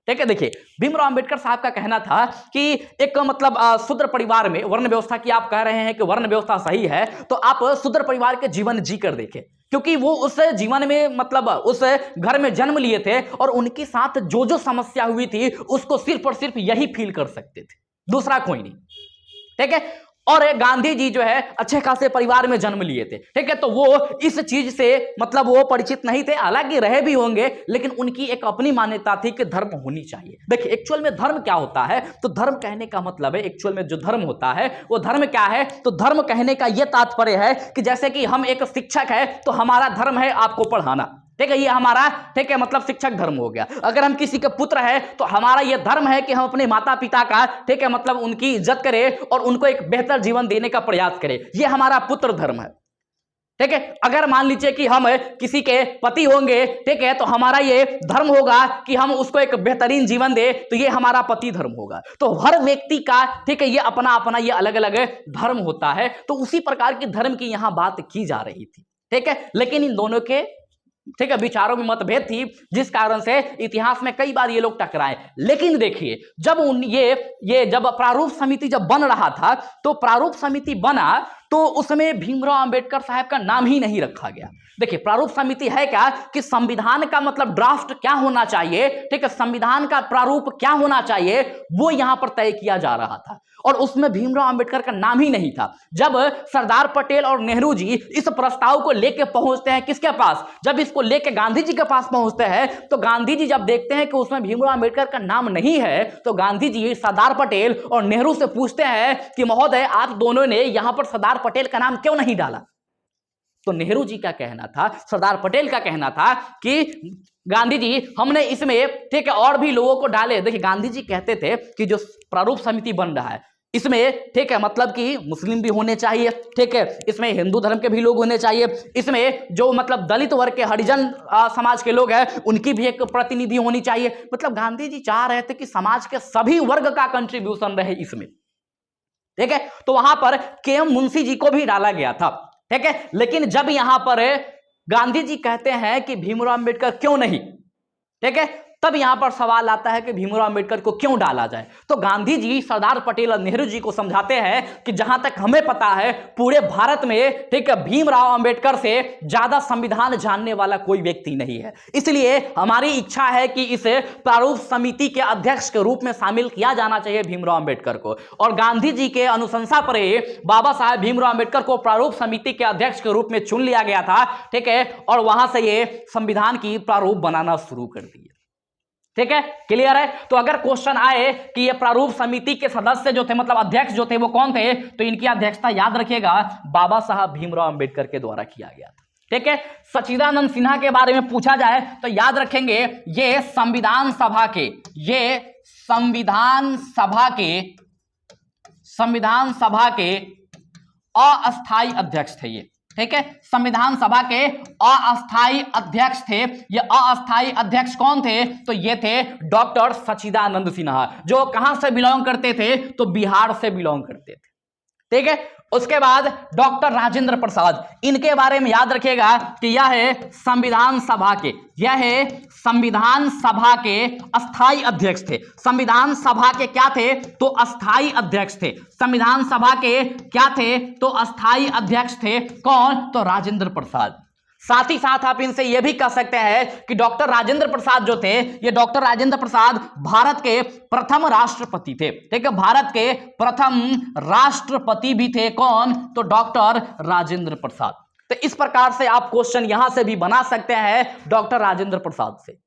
ठीक है, देखिए, भीमराव अंबेडकर साहब का कहना था कि एक मतलब शूद्र परिवार में वर्ण व्यवस्था की, आप कह रहे हैं कि वर्ण व्यवस्था सही है, तो आप शूद्र परिवार के जीवन जी कर देखें, क्योंकि वो उस जीवन में, मतलब उस घर में जन्म लिए थे, और उनके साथ जो जो समस्या हुई थी उसको सिर्फ और सिर्फ यही फील कर सकते थे, दूसरा कोई नहीं। ठीक है, और गांधी जी जो है अच्छे खासे परिवार में जन्म लिए थे। ठीक है, तो वो इस चीज से मतलब वो परिचित नहीं थे, हालांकि रहे भी होंगे, लेकिन उनकी एक अपनी मान्यता थी कि धर्म होनी चाहिए। देखिए, एक्चुअल में धर्म क्या होता है? तो धर्म कहने का मतलब है, एक्चुअल में जो धर्म होता है वो धर्म क्या है? तो धर्म कहने का यह तात्पर्य है कि जैसे कि हम एक शिक्षक है तो हमारा धर्म है आपको पढ़ाना। ठीक है, ये हमारा, ठीक है, मतलब शिक्षक धर्म हो गया। अगर हम किसी के पुत्र हैं तो हमारा यह धर्म है कि हम अपने माता पिता का, ठीक है, मतलब उनकी इज्जत करें और उनको एक बेहतर जीवन देने का प्रयास करें। यह हमारा पुत्र धर्म है। ठीक है, अगर मान लीजिए कि हम किसी के पति होंगे, ठीक है, तो हमारा ये धर्म होगा कि हम उसको एक बेहतरीन जीवन दे, तो ये हमारा पति धर्म होगा। तो हर व्यक्ति का, ठीक है, ये अपना अपना ये अलग अलग धर्म होता है। तो उसी प्रकार की धर्म की यहां बात की जा रही थी। ठीक है, लेकिन इन दोनों के, ठीक है, विचारों में मतभेद थी, जिस कारण से इतिहास में कई बार ये लोग टकराए। लेकिन देखिए, जब जब प्रारूप समिति जब बन रहा था, तो प्रारूप समिति बना तो उसमें भीमराव अंबेडकर साहब का नाम ही नहीं रखा गया। देखिए, प्रारूप समिति है क्या कि संविधान का मतलब ड्राफ्ट क्या होना चाहिए, ठीक है, संविधान का प्रारूप क्या होना चाहिए, वो यहां पर तय किया जा रहा था, और उसमें भीमराव अंबेडकर का नाम ही नहीं था। जब सरदार पटेल और नेहरू जी इस प्रस्ताव को लेकर पहुंचते हैं किसके पास? जब इसको लेकर गांधी जी के पास पहुंचते हैं, तो गांधी जी जब देखते हैं कि उसमें भीमराव अंबेडकर का नाम नहीं है, तो गांधी जी सरदार पटेल और नेहरू से पूछते हैं कि महोदय, आप दोनों ने यहां पर सरदार पटेल का नाम क्यों नहीं डाला? तो नेहरू जी का कहना था, सरदार पटेल का कहना था कि गांधी जी, हमने इसमें, ठीक है, और भी लोगों को डाले। देखिए, गांधी जी कहते थे कि जो प्रारूप समिति बन रहा है इसमें, ठीक है, मतलब कि मुस्लिम भी होने चाहिए, ठीक है, इसमें हिंदू धर्म के भी लोग होने चाहिए, इसमें जो मतलब दलित वर्ग के, हरिजन समाज के लोग हैं उनकी भी एक प्रतिनिधि होनी चाहिए। मतलब गांधी जी चाह रहे थे कि समाज के सभी वर्ग का कंट्रीब्यूशन रहे इसमें। ठीक है, तो वहां पर के.एम. मुंशी जी को भी डाला गया था। ठीक है, लेकिन जब यहां पर गांधी जी कहते हैं कि भीमराव अंबेडकर क्यों नहीं, ठीक है, तब यहां पर सवाल आता है कि भीमराव अंबेडकर को क्यों डाला जाए। तो गांधी जी सरदार पटेल और नेहरू जी को समझाते हैं कि जहां तक हमें पता है पूरे भारत में, ठीक है, भीमराव अंबेडकर से ज्यादा संविधान जानने वाला कोई व्यक्ति नहीं है, इसलिए हमारी इच्छा है कि इसे प्रारूप समिति के अध्यक्ष के रूप में शामिल किया जाना चाहिए भीमराव अंबेडकर को। और गांधी जी के अनुशंसा पर बाबा साहेब भीमराव अंबेडकर को प्रारूप समिति के अध्यक्ष के रूप में चुन लिया गया था, ठीक है, और वहां से ये संविधान की प्रारूप बनाना शुरू कर दिए। ठीक है, क्लियर है। तो अगर क्वेश्चन आए कि ये प्रारूप समिति के सदस्य जो थे, मतलब अध्यक्ष जो थे, वो कौन थे, तो इनकी अध्यक्षता याद रखिएगा बाबा साहब भीमराव अंबेडकर के द्वारा किया गया था। ठीक है, सच्चिदानंद सिन्हा के बारे में पूछा जाए तो याद रखेंगे ये संविधान सभा के अस्थायी अध्यक्ष थे ये। ठीक है, संविधान सभा के अस्थायी अध्यक्ष थे। ये अस्थायी अध्यक्ष कौन थे, तो ये थे डॉक्टर सच्चिदानंद सिन्हा, जो कहां से बिलोंग करते थे, तो बिहार से बिलोंग करते थे। ठीक है, उसके बाद डॉक्टर राजेंद्र प्रसाद, इनके बारे में याद रखिएगा कि यह है संविधान सभा के अस्थायी अध्यक्ष थे। संविधान सभा के क्या थे, तो अस्थायी अध्यक्ष थे। संविधान सभा के क्या थे, तो अस्थायी अध्यक्ष थे। कौन, तो राजेंद्र प्रसाद। साथ ही साथ आप इनसे यह भी कह सकते हैं कि डॉक्टर राजेंद्र प्रसाद जो थे, ये डॉक्टर राजेंद्र प्रसाद भारत के प्रथम राष्ट्रपति थे। ठीक है, भारत के प्रथम राष्ट्रपति भी थे। कौन, तो डॉक्टर राजेंद्र प्रसाद। तो इस प्रकार से आप क्वेश्चन यहां से भी बना सकते हैं डॉक्टर राजेंद्र प्रसाद से।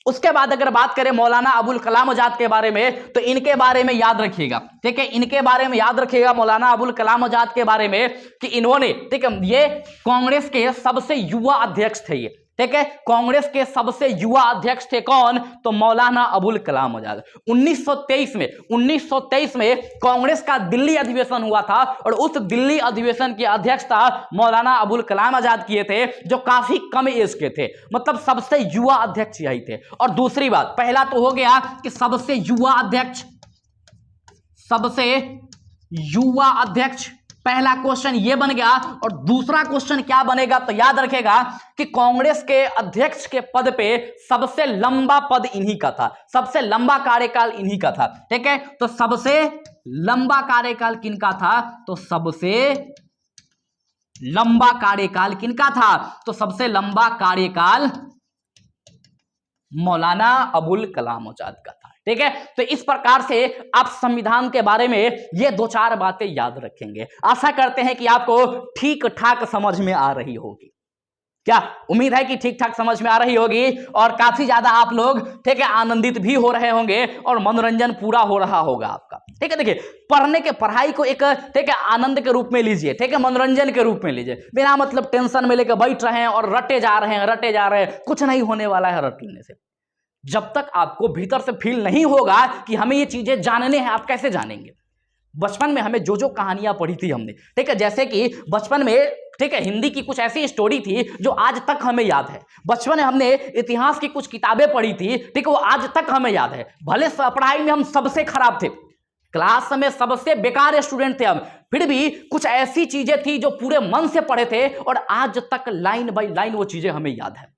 उसके बाद अगर बात करें मौलाना अबुल कलाम आजाद के बारे में, तो इनके बारे में याद रखिएगा। ठीक है, इनके बारे में याद रखिएगा मौलाना अबुल कलाम आजाद के बारे में कि इन्होंने, ठीक है, ये कांग्रेस के सबसे युवा अध्यक्ष थे ये। ठीक है, कांग्रेस के सबसे युवा अध्यक्ष थे। कौन, तो मौलाना अबुल कलाम आजाद। 1923 में कांग्रेस का दिल्ली अधिवेशन हुआ था और उस दिल्ली अधिवेशन की अध्यक्षता मौलाना अबुल कलाम आजाद किए थे, जो काफी कम एज के थे, मतलब सबसे युवा अध्यक्ष यही थे। और दूसरी बात, पहला तो हो गया कि सबसे युवा अध्यक्ष, पहला क्वेश्चन ये बन गया। और दूसरा क्वेश्चन क्या बनेगा, तो याद रखेगा कि कांग्रेस के अध्यक्ष के पद पे सबसे लंबा पद इन्हीं का था, सबसे लंबा कार्यकाल इन्हीं का था। ठीक है, तो सबसे लंबा कार्यकाल किनका था, तो सबसे लंबा कार्यकाल किनका था, तो सबसे लंबा कार्यकाल मौलाना अबुल कलाम आजाद का था। ठीक है, तो इस प्रकार से आप संविधान के बारे में ये दो चार बातें याद रखेंगे। आशा करते हैं कि आपको ठीक ठाक समझ में आ रही होगी। क्या उम्मीद है कि ठीक ठाक समझ में आ रही होगी और काफी ज्यादा आप लोग, ठीक है, आनंदित भी हो रहे होंगे और मनोरंजन पूरा हो रहा होगा आपका। ठीक है, देखिए पढ़ाई को एक, ठीक है, आनंद के रूप में लीजिए, ठीक है, मनोरंजन के रूप में लीजिए, बिना मतलब टेंशन में लेकर बैठ रहे हैं और रटे जा रहे हैं, कुछ नहीं होने वाला है रटने से। जब तक आपको भीतर से फील नहीं होगा कि हमें ये चीजें जानने हैं, आप कैसे जानेंगे। बचपन में हमें जो कहानियां पढ़ी थी हमने, ठीक है, जैसे कि बचपन में, ठीक है, हिंदी की कुछ ऐसी स्टोरी थी जो आज तक हमें याद है। बचपन में हमने इतिहास की कुछ किताबें पढ़ी थी, ठीक है, वो आज तक हमें याद है। भले पढ़ाई में हम सबसे खराब थे, क्लास में सबसे बेकार स्टूडेंट थे हम, फिर भी कुछ ऐसी चीजें थी जो पूरे मन से पढ़े थे और आज तक लाइन बाय लाइन वो चीजें हमें याद है।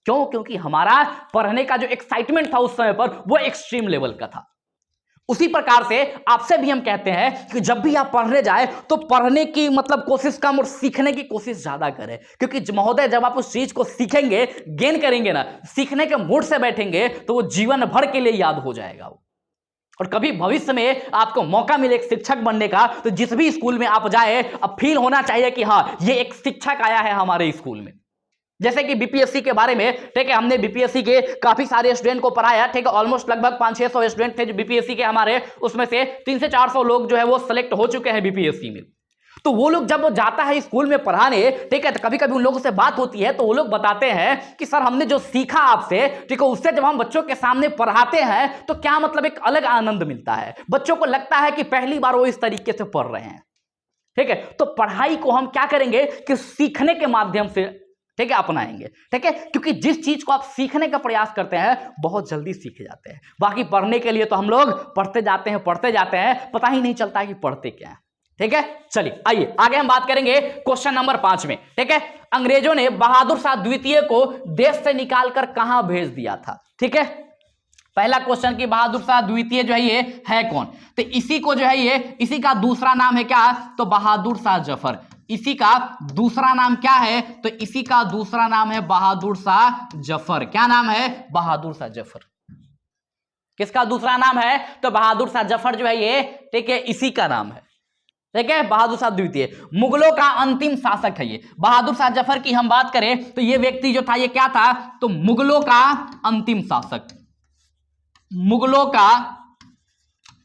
क्यों? क्योंकि हमारा पढ़ने का जो एक्साइटमेंट था उस समय पर वो एक्सट्रीम लेवल का था। उसी प्रकार से आपसे भी हम कहते हैं कि जब भी आप पढ़ने जाए तो पढ़ने की मतलब कोशिश कम और सीखने की कोशिश ज्यादा करें, क्योंकि महोदय जब आप उस चीज को सीखेंगे, गेन करेंगे ना, सीखने के मूड से बैठेंगे तो वो जीवन भर के लिए याद हो जाएगा। और कभी भविष्य में आपको मौका मिले एक शिक्षक बनने का, तो जिस भी स्कूल में आप जाए, अब फील होना चाहिए कि हाँ, ये एक शिक्षक आया है हमारे स्कूल में। जैसे कि बीपीएससी के बारे में, ठीक है, हमने बीपीएससी के काफी सारे स्टूडेंट को पढ़ाया, ठीक है, ऑलमोस्ट लगभग 500-600 स्टूडेंट थे जो बीपीएससी के हमारे, उसमें से 300 से 400 लोग जो है वो सिलेक्ट हो चुके हैं बीपीएससी में। तो वो लोग जब वो जाता है स्कूल में पढ़ाने, ठीक है, तो कभी कभी उन लोगों से बात होती है तो वो लोग बताते हैं कि सर हमने जो सीखा आपसे, ठीक है, उससे जब हम बच्चों के सामने पढ़ाते हैं तो क्या मतलब एक अलग आनंद मिलता है। बच्चों को लगता है कि पहली बार वो इस तरीके से पढ़ रहे हैं। ठीक है, तो पढ़ाई को हम क्या करेंगे कि सीखने के माध्यम से, ठीक है, अपनाएंगे। ठीक है, क्योंकि जिस चीज को आप सीखने का प्रयास करते हैं बहुत जल्दी सीख जाते हैं। बाकी पढ़ने के लिए तो हम लोग पढ़ते जाते हैं, पता ही नहीं चलता है कि पढ़ते क्या है। ठीक है, चलिए आइए आगे हम बात करेंगे क्वेश्चन नंबर 5 में। ठीक है, अंग्रेजों ने बहादुर शाह द्वितीय को देश से निकालकर कहां भेज दिया था? ठीक है, पहला क्वेश्चन कि बहादुर शाह द्वितीय जो है ये है कौन? तो इसी को जो है ये, इसी का दूसरा नाम है क्या? तो बहादुर शाह जफर। इसी का दूसरा नाम क्या है? तो इसी का दूसरा नाम है बहादुर शाह जफर। क्या नाम है? बहादुर शाह जफर। किसका दूसरा नाम है? तो बहादुर शाह जफर जो है ये, ठीक है, इसी का नाम है। ठीक है, बहादुर शाह द्वितीय मुगलों का अंतिम शासक है ये। बहादुर शाह जफर की हम बात करें तो ये व्यक्ति जो था ये क्या था? तो मुगलों का अंतिम शासक। मुगलों का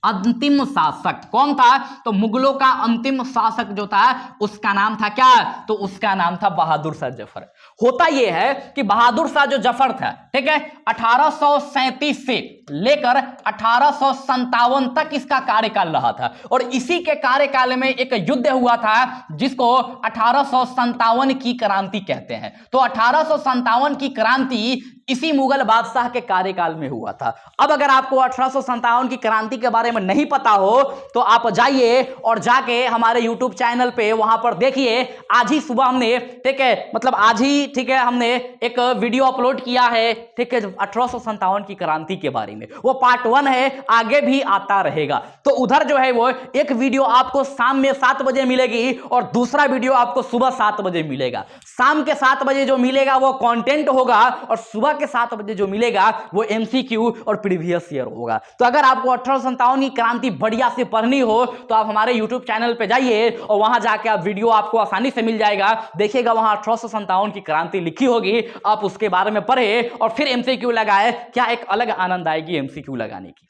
अंतिम शासक कौन था? तो मुगलों का अंतिम शासक जो था उसका नाम था क्या? तो उसका नाम था बहादुर शाह जफर। होता यह है कि बहादुर शाह जो जफर था, ठीक है, 1837 से लेकर 1857 तक इसका कार्यकाल रहा था और इसी के कार्यकाल में एक युद्ध हुआ था जिसको 1857 की क्रांति कहते हैं। तो 1857 की क्रांति इसी मुगल बादशाह के कार्यकाल में हुआ था। अब अगर आपको 1857 की क्रांति के बारे में नहीं पता हो तो आप जाइए और जाके हमारे YouTube चैनल पे वहां पर देखिए। आज ही सुबह हमने, ठीक है, मतलब आज ही, ठीक है, हमने एक वीडियो अपलोड किया है, ठीक है, 1857 की क्रांति के बारे में। वो पार्ट 1 है, आगे भी आता रहेगा। तो उधर जो है वो एक वीडियो आपको शाम में 7 बजे मिलेगी और दूसरा वीडियो आपको सुबह 7 बजे मिलेगा। शाम के 7 बजे जो मिलेगा वो कंटेंट होगा और सुबह के 7 बजे जो मिलेगा वो एमसीक्यू और प्रीवियस ईयर होगा। तो अगर आपको 1857 की क्रांति बढ़िया से पढ़नी हो तो आप हमारे YouTube चैनल पे जाइए और वहां जाके आप वीडियो आपको आसानी से मिल जाएगा। देखिएगा वहां 1857 की क्रांति लिखी होगी, आप उसके बारे में पढ़े और फिर एमसीक्यू लगाए। क्या एक अलग आनंद आएगी एमसीक्यू लगाने की।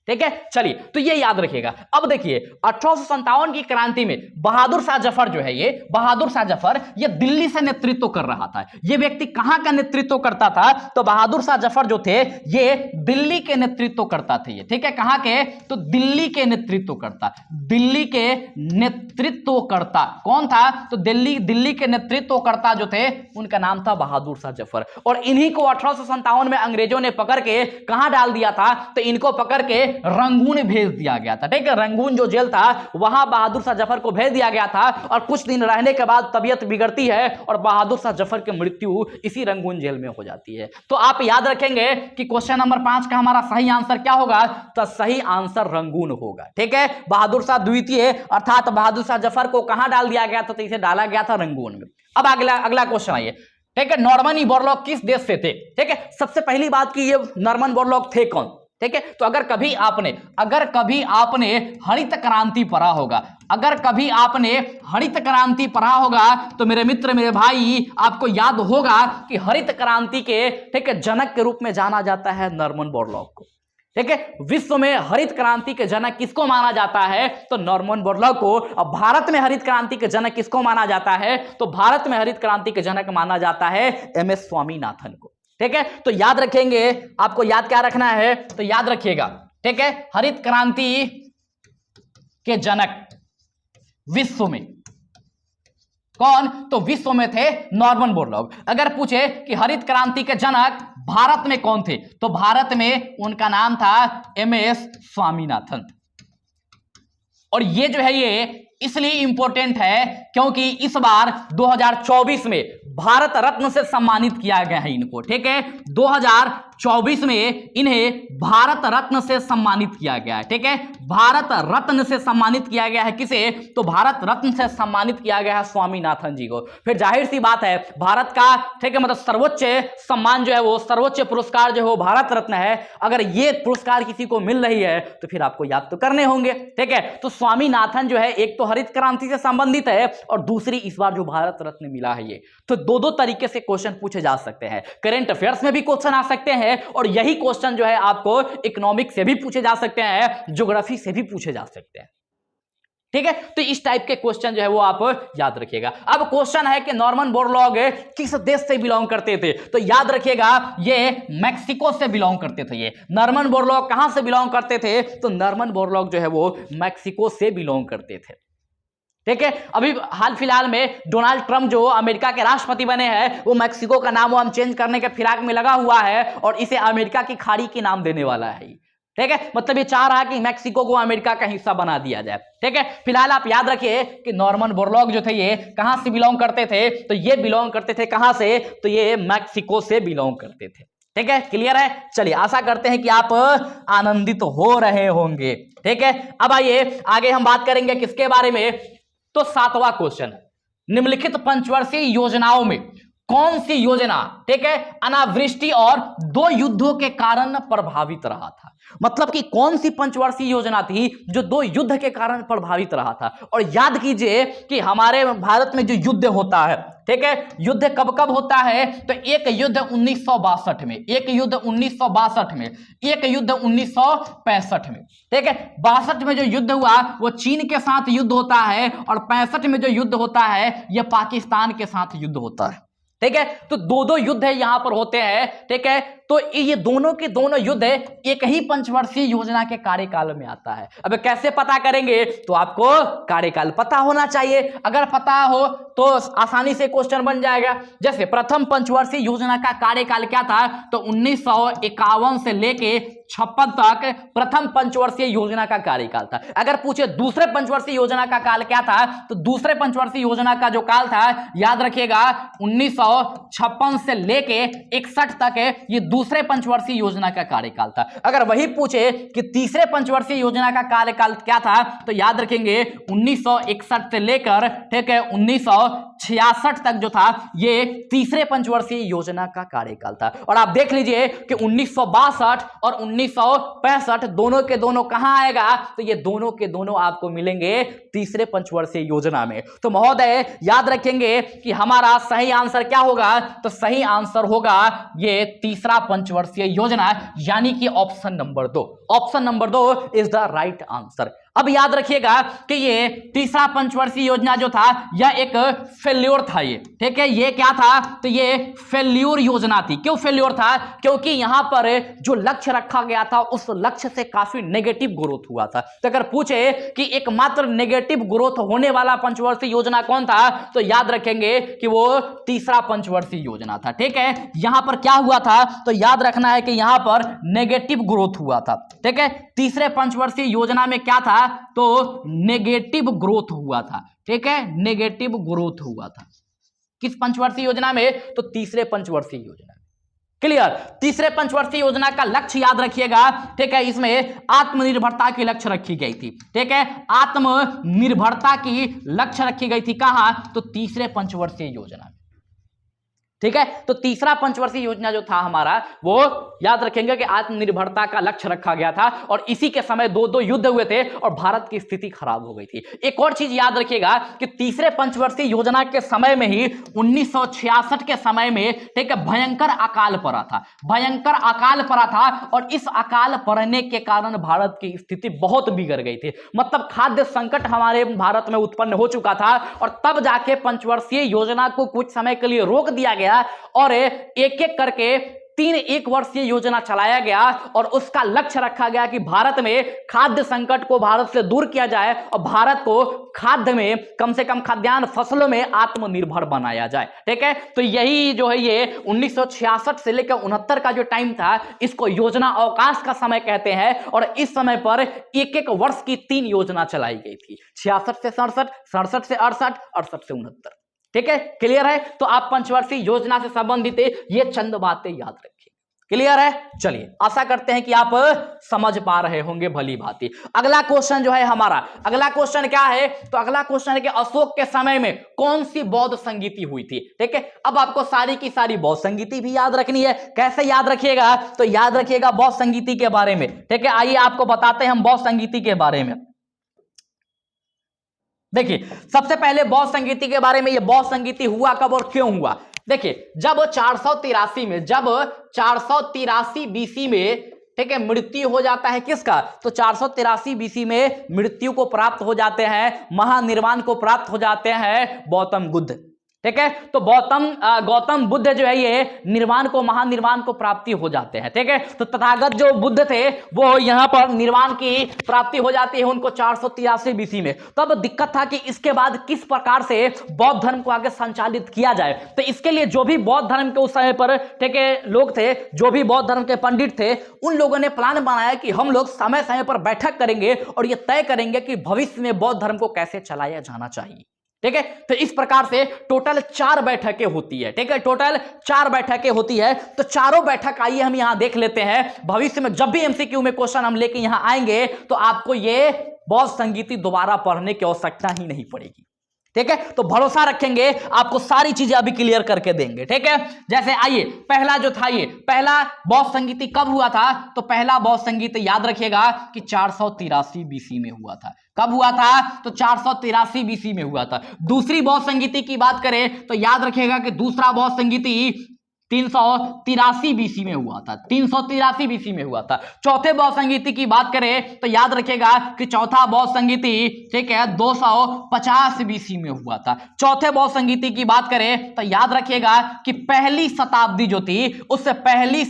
ठीक है, चलिए, तो ये याद रखिएगा। अब देखिए 1857 की क्रांति में बहादुर शाह जफर जो है ये, बहादुर शाह जफर ये दिल्ली से नेतृत्व कर रहा था। ये व्यक्ति कहां का नेतृत्व करता था? तो बहादुर शाह जफर जो थे ये दिल्ली के नेतृत्व करता थे ये। ठीक है, कहां के? तो दिल्ली के नेतृत्व करता। दिल्ली के नेतृत्व करता कौन था? तो दिल्ली के नेतृत्व करता जो थे उनका नाम था बहादुर शाह जफर। और इन्हीं को 1857 में अंग्रेजों ने पकड़ के कहां डाल दिया था? तो इनको पकड़ के रंगून भेज दिया गया था। ठीक है, रंगून जो जेल था वहां बहादुर शाह जफर को भेज दिया गया था और कुछ दिन रहने के बाद तबीयत बिगड़ती है और बहादुर शाह जफर की मृत्यु इसी रंगून जेल में हो जाती है। तो आप याद रखेंगे कि क्वेश्चन नंबर 5 का हमारा सही आंसर क्या होगा? तो सही आंसर रंगून होगा। ठीक है, बहादुर शाह द्वितीय अर्थात बहादुर शाह जफर को कहां डाल दिया गया था? तो इसे डाला गया था रंगून में। अब अगला क्वेश्चन आइए। ठीक है, नॉर्मन बोरलॉग किस देश से थे? ठीक है, सबसे पहली बात कि ये नॉर्मन बोरलॉग थे कौन? ठीक है, तो अगर कभी आपने हरित क्रांति पढ़ा होगा, अगर कभी आपने हरित क्रांति पढ़ा होगा तो मेरे मित्र, मेरे भाई, आपको याद होगा कि हरित क्रांति के, ठीक है, जनक के रूप में जाना जाता है नॉर्मन बोरलॉग को। ठीक है, विश्व में हरित क्रांति के जनक किसको माना जाता है? तो नॉर्मन बोरलॉग को। अब भारत में हरित क्रांति के जनक किसको माना जाता है? तो भारत में हरित क्रांति के जनक माना जाता है एमएस स्वामीनाथन को। ठीक है, तो याद रखेंगे, आपको याद क्या रखना है? तो याद रखिएगा, ठीक है, हरित क्रांति के जनक विश्व में कौन? तो विश्व में थे नॉर्मन बोरलॉग। अगर पूछे कि हरित क्रांति के जनक भारत में कौन थे? तो भारत में उनका नाम था एमएस स्वामीनाथन। और ये जो है ये इसलिए इंपॉर्टेंट है क्योंकि इस बार 2024 में भारत रत्न से सम्मानित किया गया है इनको। ठीक है, 2024 में इन्हें भारत रत्न से सम्मानित किया गया है। ठीक है, भारत रत्न से सम्मानित किया गया है। किसे? तो भारत रत्न से सम्मानित किया गया है स्वामीनाथन जी को। फिर जाहिर सी बात है भारत का, ठीक है, मतलब सर्वोच्च सम्मान जो है वो, सर्वोच्च पुरस्कार जो है वो भारत रत्न है। अगर ये पुरस्कार किसी को मिल रही है तो फिर आपको याद तो करने होंगे। ठीक है, तो स्वामीनाथन जो है एक तो हरित क्रांति से संबंधित है और दूसरी इस बार जो भारत रत्न मिला है ये। तो दो तरीके से क्वेश्चन पूछे जा सकते हैं। करंट अफेयर्स में भी क्वेश्चन आ सकते हैं और यही क्वेश्चन जो है आपको इकोनॉमिक्स से भी पूछे जा सकते हैं, ज्योग्राफी से भी पूछे जा सकते हैं। ठीक है, तो इस टाइप के क्वेश्चन जो है वो आप याद रखिएगा। अब क्वेश्चन है कि नॉर्मन बोरलॉग किस देश से बिलोंग करते थे? तो याद रखिएगा ये मैक्सिको से बिलोंग करते थे। ये नॉर्मन बोरलॉग कहां से बिलोंग करते थे? तो नॉर्मन बोरलॉग जो है वो मैक्सिको से बिलोंग करते थे। ठीक है, अभी हाल फिलहाल में डोनाल्ड ट्रंप जो अमेरिका के राष्ट्रपति बने हैं वो मैक्सिको का नाम हम चेंज करने के फिराक में लगा हुआ है और इसे अमेरिका की खाड़ी के नाम देने वाला है। ठीक है, मतलब ये चाह रहा है कि मैक्सिको को अमेरिका का हिस्सा बना दिया जाए। ठीक है, फिलहाल आप याद रखिए कि नॉर्मन बोरलॉग जो थे ये कहां से बिलोंग करते थे, तो ये बिलोंग करते थे कहां से, तो ये मैक्सिको से बिलोंग करते थे। ठीक है, क्लियर है। चलिए, आशा करते हैं कि आप आनंदित हो रहे होंगे। ठीक है, अब आइए आगे हम बात करेंगे किसके बारे में, तो 7वां क्वेश्चन, निम्नलिखित पंचवर्षीय योजनाओं में कौन सी योजना, ठीक है, अनावृष्टि और 2 युद्धों के कारण प्रभावित रहा था। मतलब कि कौन सी पंचवर्षीय योजना थी जो 2 युद्ध के कारण प्रभावित रहा था। और याद कीजिए कि हमारे भारत में जो युद्ध होता है, ठीक है, युद्ध कब कब होता है, तो एक युद्ध 1962 में, एक युद्ध 1962 में, एक युद्ध 1965 में। ठीक है, 62 में जो युद्ध हुआ वो चीन के साथ युद्ध होता है, और 65 में जो युद्ध होता है यह पाकिस्तान के साथ युद्ध होता है। ठीक है, तो 2 युद्ध है यहां पर होते हैं। ठीक है, तो ये दोनों के दोनों युद्ध एक ही पंचवर्षीय योजना के कार्यकाल में आता है। अब कैसे पता करेंगे, तो आपको कार्यकाल पता होना चाहिए। अगर पता हो तो आसानी से क्वेश्चन बन जाएगा। जैसे प्रथम पंचवर्षीय योजना का कार्यकाल क्या था, तो 1951 से लेके 56 तक प्रथम पंचवर्षीय योजना का कार्यकाल था। अगर पूछे दूसरे पंचवर्षीय योजना का काल क्या था, तो दूसरे पंचवर्षीय योजना का जो काल था, याद रखिएगा 1956 से लेके 61 तक ये दूसरे पंचवर्षीय योजना का कार्यकाल था। अगर वही पूछे कि तीसरे पंचवर्षीय योजना का कार्यकाल क्या था, तो याद रखेंगे 1961 से लेकर, ठीक है, 1966 तक जो था ये तीसरे पंचवर्षीय योजना का कार्यकाल था। और आप देख लीजिए कि 1962 और 1965 दोनों के दोनों कहां आएगा, तो ये दोनों के दोनों आपको मिलेंगे तीसरे पंचवर्षीय योजना में। तो महोदय याद रखेंगे कि हमारा सही आंसर क्या होगा, तो सही आंसर होगा ये तीसरा पंचवर्षीय योजना, यानी कि option number 2। Option number 2 is the right answer. अब याद रखिएगा कि ये तीसरा पंचवर्षीय योजना जो था यह एक फेल्योर था। ये ठीक है, ये क्या था, तो ये फेल्योर योजना थी। क्यों फेल्योर था, क्योंकि यहां पर जो लक्ष्य रखा गया था उस लक्ष्य से काफी नेगेटिव ग्रोथ हुआ था। तो अगर पूछे कि एकमात्र नेगेटिव ग्रोथ होने वाला पंचवर्षीय योजना कौन था, तो याद रखेंगे कि वो तीसरा पंचवर्षीय योजना था। ठीक है, यहां पर क्या हुआ था, तो याद रखना है कि यहां पर नेगेटिव ग्रोथ हुआ था। ठीक है, तीसरे पंचवर्षीय योजना में क्या था, तो नेगेटिव ग्रोथ हुआ था। ठीक है, नेगेटिव ग्रोथ हुआ था किस पंचवर्षीय योजना में, तो तीसरे पंचवर्षीय योजना में। क्लियर। तीसरे पंचवर्षीय योजना का लक्ष्य याद रखिएगा, ठीक है, इसमें आत्मनिर्भरता की लक्ष्य रखी गई थी। ठीक है, आत्मनिर्भरता की लक्ष्य रखी गई थी कहां, तो तीसरे पंचवर्षीय योजना में। ठीक है, तो तीसरा पंचवर्षीय योजना जो था हमारा, वो याद रखेंगे कि आत्मनिर्भरता का लक्ष्य रखा गया था, और इसी के समय 2 युद्ध हुए थे और भारत की स्थिति खराब हो गई थी। एक और चीज याद रखिएगा कि तीसरे पंचवर्षीय योजना के समय में ही 1966 के समय में, ठीक है, भयंकर अकाल पड़ा था। भयंकर अकाल पड़ा था, और इस अकाल पड़ने के कारण भारत की स्थिति बहुत बिगड़ गई थी। मतलब खाद्य संकट हमारे भारत में उत्पन्न हो चुका था, और तब जाके पंचवर्षीय योजना को कुछ समय के लिए रोक दिया गया, और एक एक करके 3 एक वर्षीय योजना चलाया गया, और उसका लक्ष्य रखा गया कि भारत में खाद्य संकट को भारत से दूर किया जाए, और भारत को खाद्य में, कम से कम खाद्यान्न फसलों में आत्मनिर्भर बनाया जाए। ठीक है, तो यही जो है ये 1966 से लेकर 69 का जो टाइम था, इसको योजना अवकाश का समय कहते हैं। और इस समय पर एक एक वर्ष की 3 योजना चलाई गई थी, 66 से 67, 67 से 68, 68 से 69। ठीक है, क्लियर है। तो आप पंचवर्षीय योजना से संबंधित ये चंद बातें याद रखिए। क्लियर है। चलिए, आशा करते हैं कि आप समझ पा रहे होंगे भली भांति। अगला क्वेश्चन जो है हमारा, अगला क्वेश्चन क्या है, तो अगला क्वेश्चन है कि अशोक के समय में कौन सी बौद्ध संगीति हुई थी। ठीक है, अब आपको सारी की सारी बौद्ध संगीति भी याद रखनी है। कैसे याद रखिएगा, तो याद रखिएगा बौद्ध संगीति के बारे में। ठीक है, आइए आपको बताते हैं हम बौद्ध संगीति के बारे में। देखिए, सबसे पहले बौद्ध संगीति के बारे में, ये बौद्ध संगीति हुआ कब और क्यों हुआ। देखिए, जब 483 में, जब 483 बीसी में, ठीक है, मृत्यु हो जाता है किसका, तो 483 बीसी में मृत्यु को प्राप्त हो जाते हैं, महानिर्वाण को प्राप्त हो जाते हैं गौतम बुद्ध। ठीक है। तो गौतम बुद्ध जो है ये निर्वाण को, महानिर्वाण को प्राप्ति हो जाते हैं। ठीक है। तो तथागत जो बुद्ध थे वो यहां पर निर्वाण की प्राप्ति हो जाती है उनको 483 बीसी में। तब दिक्कत था कि इसके बाद किस प्रकार से बौद्ध धर्म को आगे संचालित किया जाए। तो इसके लिए जो भी बौद्ध धर्म के उस समय पर ठीक है लोग थे, जो भी बौद्ध धर्म के पंडित थे, उन लोगों ने प्लान बनाया कि हम लोग समय समय पर बैठक करेंगे और ये तय करेंगे कि भविष्य में बौद्ध धर्म को कैसे चलाया जाना चाहिए। ठीक है। तो इस प्रकार से टोटल 4 बैठकें होती है। ठीक है, टोटल 4 बैठकें होती है। तो चारों बैठक आइए हम यहां देख लेते हैं। भविष्य में जब भी एमसीक्यू में क्वेश्चन हम लेके यहां आएंगे तो आपको ये बौद्ध संगीति दोबारा पढ़ने की आवश्यकता ही नहीं पड़ेगी। ठीक है। तो भरोसा रखेंगे, आपको सारी चीजें अभी क्लियर करके देंगे। ठीक है। जैसे आइए, पहला जो था ये पहला बौद्ध संगीति कब हुआ था? तो पहला बौद्ध संगीत याद रखिएगा कि 483 बीसी में हुआ था। कब हुआ था? तो 483 बीसी में हुआ था। दूसरी बौद्ध संगीति की बात करें तो याद रखिएगा कि दूसरा बौद्ध संगीति 383 बीसी में हुआ था। 383 बीसी में हुआ था। चौथे बौद्ध संगीति की बात करें तो याद रखिएगा कि चौथा बौद्ध संगीति ठीक है 250 बीसी में हुआ था। चौथे बौद्ध संगीति की बात करें तो याद रखिएगा कि पहली शताब्दी जो थी उससे पहली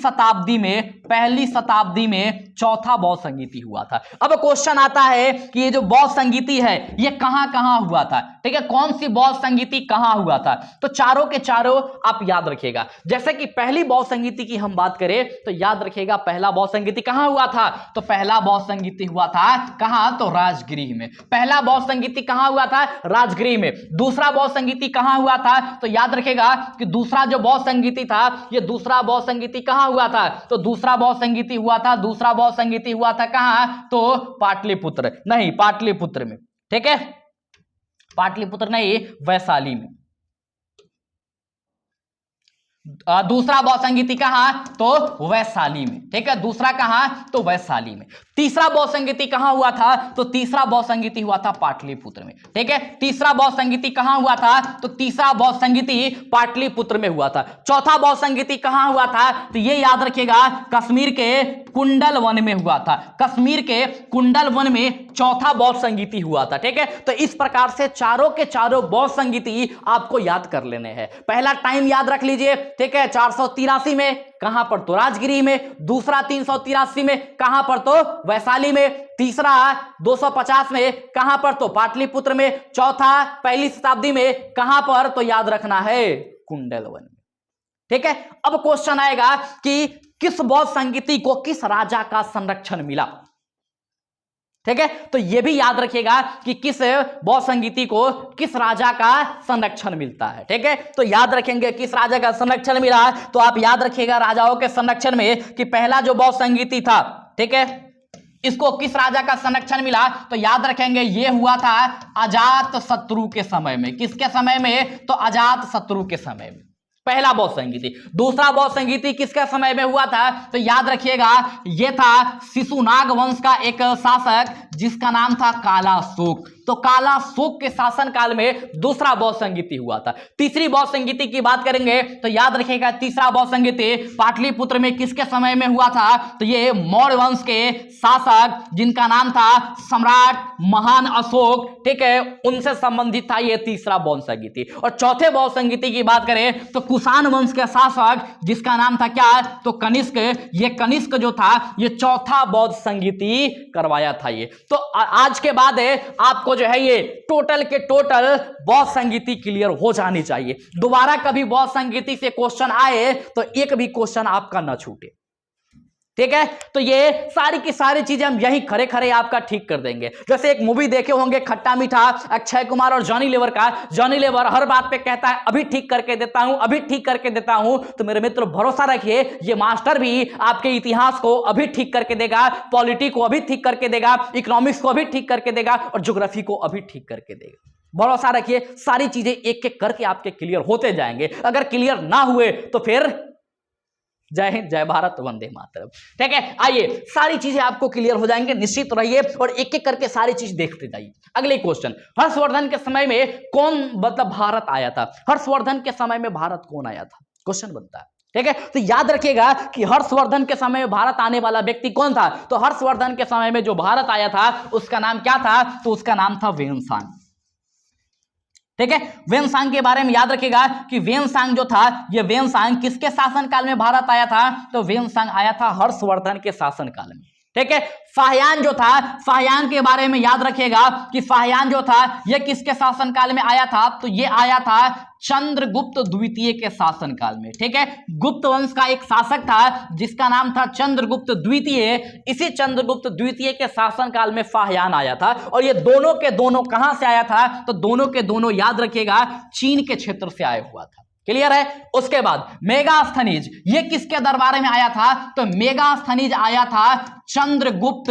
शताब्दी में चौथा बौद्ध संगीति हुआ था। अब क्वेश्चन आता है कि ये जो बौद्ध संगीति है ये कहां हुआ था? ठीक है, कौन सी बौद्ध संगीति कहां हुआ था? तो चारों के चारों आप याद रखिएगा। जैसे कि पहली बौद्ध संगीति की हम बात करें तो याद रखिएगा पहला बौद्ध संगीति कहां हुआ था? तो पहला बौद्ध संगीति हुआ था कहां? तो राजगृह में। पहला बौद्ध संगीति कहां हुआ था? राजगृह में। दूसरा बौद्ध संगीति कहां हुआ था? तो याद रखिएगा कि दूसरा जो बौद्ध संगीति था ये दूसरा बौद्ध संगीति कहां हुआ था? तो दूसरा बौद्ध संगीति हुआ था कहां? तो पाटलिपुत्र नहीं, पाटलिपुत्र में। ठीक है, पाटलिपुत्र नहीं, वैशाली में। दूसरा बौद्ध संगीति कहां? तो वैशाली में। ठीक है, दूसरा कहां? तो वैशाली में। तीसरा बौद्ध संगीति कहां हुआ था? तो तीसरा बौद्ध संगीति हुआ था पाटलिपुत्र में। ठीक है, तीसरा बौद्ध संगीति कहां हुआ था? तो तीसरा बौद्ध संगीति पाटलिपुत्र में हुआ था। चौथा बौद्ध संगीति कहां हुआ था? तो ये याद रखिएगा कश्मीर के कुंडल वन में हुआ था। कश्मीर के कुंडल वन में चौथा बौद्ध संगीति हुआ था। ठीक है, तो इस प्रकार से चारों के चारों बौद्ध संगीति आपको याद कर लेने हैं। पहला टाइम याद रख लीजिए। ठीक है, 483 में कहां पर? तो राजगृह में। दूसरा 383 में कहां पर? तो वैशाली में। तीसरा 250 में कहां पर? तो पाटलिपुत्र में। चौथा पहली शताब्दी में कहां पर? तो याद रखना है कुंडल वन में। ठीक है, अब क्वेश्चन आएगा कि किस बौद्ध संगीति को किस राजा का संरक्षण मिला? ठीक है, तो यह भी याद रखिएगा कि किस बौद्ध संगीति को किस राजा का संरक्षण मिलता है। ठीक है, तो याद रखेंगे किस राजा का संरक्षण मिला। तो आप याद रखिएगा राजाओं के संरक्षण में कि पहला जो बौद्ध संगीति था, ठीक है, इसको किस राजा का संरक्षण मिला? तो याद रखेंगे ये हुआ था अजात शत्रु के समय में। किसके समय में? तो अजात शत्रु के समय में पहला बौद्ध संगीति। दूसरा बौद्ध संगीति किसके समय में हुआ था? तो याद रखिएगा यह था शिशुनाग वंश का एक शासक जिसका नाम था कालाशोक। तो कालाशोक के शासन काल में दूसरा बौद्ध संगीति हुआ था। तीसरी बौद्ध संगीति की बात करेंगे तो याद रखिएगा तीसरा बौद्ध संगीति पाटलिपुत्र में किसके समय में हुआ था? तो ये मौर्य वंश के शासक जिनका नाम था सम्राट महान अशोक, ठीक है, उनसे संबंधित था ये तीसरा बौद्ध संगीति। और चौथे बौद्ध संगीति की बात करें तो कुषाण वंश के शासक जिसका नाम था क्या? तो कनिष्क। ये कनिष्क जो था ये चौथा बौद्ध संगीति करवाया था ये। तो आज के बाद आपको जो है ये टोटल के टोटल बौद्ध संगीति क्लियर हो जानी चाहिए। दोबारा कभी बौद्ध संगीति से क्वेश्चन आए तो एक भी क्वेश्चन आपका ना छूटे। ठीक है, तो ये सारी की सारी चीजें हम यही खड़े खड़े आपका ठीक कर देंगे। जैसे एक मूवी देखे होंगे खट्टा मीठा, अक्षय कुमार और जॉनी लीवर का। जॉनी लीवर हर बात पे कहता है अभी ठीक करके देता हूं, अभी ठीक करके देता हूं। तो मेरे मित्र भरोसा रखिए ये मास्टर भी आपके इतिहास को अभी ठीक करके देगा, पॉलिटी को अभी ठीक करके देगा, इकोनॉमिक्स को अभी ठीक करके देगा और ज्योग्राफी को अभी ठीक करके देगा। भरोसा रखिए सारी चीजें एक एक करके आपके क्लियर होते जाएंगे। अगर क्लियर ना हुए तो फिर जय हिंद, जय भारत, वंदे मातरम। ठीक है, आइए सारी चीजें आपको क्लियर हो जाएंगे, निश्चित रहिए और एक एक करके सारी चीज देखते जाइए। अगले क्वेश्चन, हर्षवर्धन के समय में कौन मतलब भारत आया था? हर्षवर्धन के समय में भारत कौन आया था? क्वेश्चन बनता है। ठीक है, तो याद रखिएगा कि हर्षवर्धन के समय में भारत आने वाला व्यक्ति कौन था? तो हर्षवर्धन के समय में जो भारत आया था उसका नाम क्या था? तो उसका नाम था वेनसांग। ठीक है। वेनसांग के बारे में याद रखिएगा कि वेनसांग जो था, ये वेनसांग किसके शासनकाल में भारत आया था? तो वेनसांग आया था हर्षवर्धन के शासनकाल में। ठीक है। फाहियान जो था, फाहियान के बारे में याद रखिएगा कि फाहियान जो था ये किसके शासनकाल में आया था? तो ये आया था चंद्रगुप्त द्वितीय के शासनकाल में। ठीक है। गुप्त वंश का एक शासक था जिसका नाम था चंद्रगुप्त द्वितीय। इसी चंद्रगुप्त द्वितीय के शासनकाल में फाहियान आया था। और ये दोनों के दोनों कहां से आया था? तो दोनों के दोनों याद रखिएगा चीन के क्षेत्र से आया हुआ था। क्लियर है। उसके बाद मेगास्थनीज, ये किसके दरबार में आया था? तो मेगास्थनीज आया था चंद्रगुप्त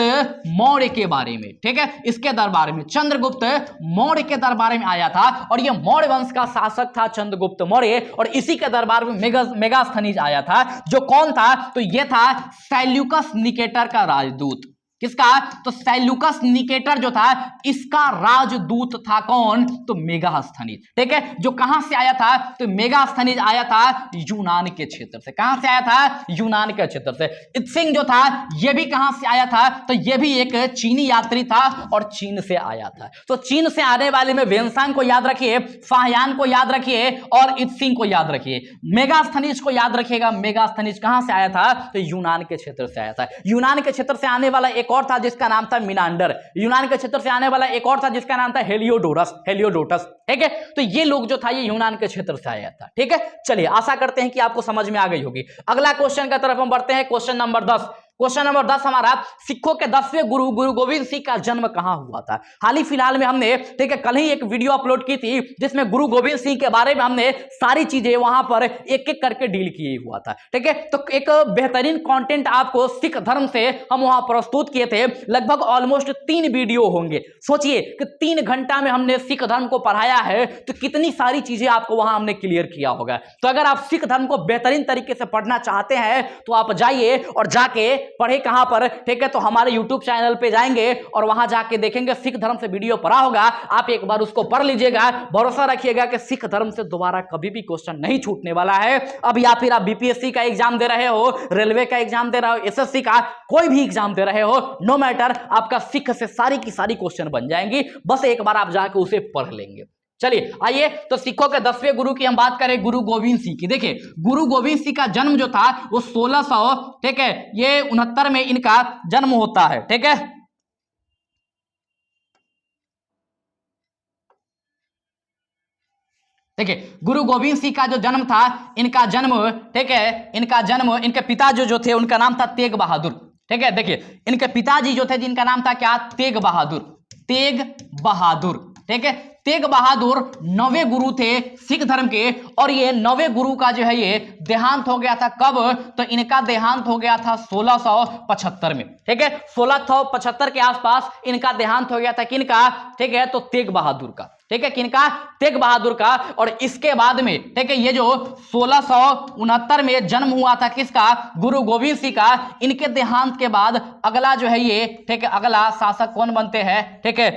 मौर्य के बारे में। ठीक है। इसके दरबार में चंद्रगुप्त मौर्य के दरबार में आया था और यह मौर्य वंश का शासक था चंद्रगुप्त मौर्य। और इसी के दरबार में मेगास्थनीज आया था, जो कौन था? तो यह था सेल्यूकस निकेटर का राजदूत। किसका? तो सेल्यूकस निकेटर जो था इसका राजदूत था। कौन? तो मेगास्थनीज। ठीक है। जो कहां से आया था? तो मेगास्थनीज आया था यूनान के क्षेत्र से। कहां से आया था? यूनान के क्षेत्र से। इत्सिंग जो था यह भी कहां से आया था? तो यह भी एक चीनी यात्री था और चीन से आया था। तो चीन से आने वाले में वेनसांग को याद रखिए, फाहियान को याद रखिए और इत्सिंग को याद रखिए। मेगास्थनीज को याद रखिएगा। मेगास्थनीज कहां से आया था? तो यूनान के क्षेत्र से आया था। यूनान के क्षेत्र से आने वाला एक और था जिसका नाम था मिनांडर। यूनान के क्षेत्र से आने वाला एक और था जिसका नाम था हेलियोडोटस। ठीक है। तो ये लोग जो था ये यूनान के क्षेत्र से आया था। ठीक है। चलिए, आशा करते हैं कि आपको समझ में आ गई होगी। अगला क्वेश्चन की तरफ हम बढ़ते हैं। Question number 10। क्वेश्चन नंबर 10 हमारा, सिखों के 10वें गुरु गुरु गोविंद सिंह का जन्म कहां हुआ था? हाल ही फिलहाल में हमने, ठीक है, कल ही एक वीडियो अपलोड की थी जिसमें गुरु गोविंद सिंह के बारे में हमने सारी चीजें वहां पर एक एक करके डील किए हुआ था। ठीक है। तो एक बेहतरीन कंटेंट आपको सिख धर्म से हम वहां प्रस्तुत किए थे। लगभग ऑलमोस्ट 3 वीडियो होंगे। सोचिए कि 3 घंटा में हमने सिख धर्म को पढ़ाया है, तो कितनी सारी चीजें आपको वहां हमने क्लियर किया होगा। तो अगर आप सिख धर्म को बेहतरीन तरीके से पढ़ना चाहते हैं तो आप जाइए और जाके पढ़े। कहां पर? ठीक है। तो हमारे YouTube चैनल पे जाएंगे और वहां जाके देखेंगे सिख धर्म से वीडियो पढ़ा होगा। आप एक बार उसको पढ़ लीजिएगा। भरोसा रखिएगा कि सिख धर्म से दोबारा कभी भी क्वेश्चन नहीं छूटने वाला है। अब या फिर आप बीपीएससी का एग्जाम दे रहे हो, रेलवे का एग्जाम दे रहे हो, एसएससी का कोई भी एग्जाम दे रहे हो, नो मैटर, आपका सिख से सारी की सारी क्वेश्चन बन जाएंगी। बस एक बार आप जाके उसे पढ़ लेंगे। चलिए आइए, तो सिखों के 10वें गुरु की हम बात करें, गुरु गोविंद सिंह की। देखिए, गुरु गोविंद सिंह का जन्म जो था वो 1600, ठीक है, ये 69 में इनका जन्म होता है। ठीक है। देखिए, गुरु गोविंद सिंह का जो जन्म था, इनका जन्म, ठीक है, इनका जन्म, इनके पिता जो थे उनका नाम था तेग बहादुर। ठीक है। देखिए, इनके पिताजी जो थे जिनका नाम था क्या? तेग बहादुर। तेग बहादुर। ठीक है। तेग बहादुर 9वें गुरु थे सिख धर्म के। और ये 9वें गुरु का जो है ये देहांत हो गया था। कब? तो इनका देहांत हो गया था 1675 में। ठीक है। 1675 के आसपास इनका देहांत हो गया था। किनका? ठीक है, तो तेग बहादुर का। ठीक है। किनका? तेग बहादुर का। और इसके बाद में, ठीक है, ये जो 1669 में जन्म हुआ था किसका? गुरु गोविंद सिंह का। इनके देहांत के बाद अगला जो है ये, ठीक है, अगला शासक कौन बनते हैं? ठीक है,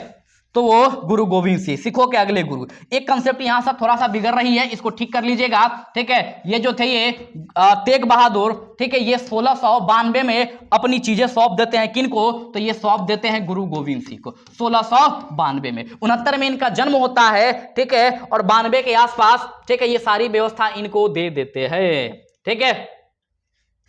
तो वो गुरु गोविंद सिंह, सिखों के अगले गुरु। एक कंसेप्ट यहां से थोड़ा सा बिगड़ रही है, इसको ठीक कर लीजिएगा। ठीक है। ये जो थे ये तेग बहादुर, ठीक है, ये 1692 में अपनी चीजें सौंप देते हैं। किनको? तो ये सौंप देते हैं गुरु गोविंद सिंह को 1692 में। 69 में इनका जन्म होता है। ठीक है। और 92 के आसपास, ठीक है, ये सारी व्यवस्था इनको दे देते हैं। ठीक है।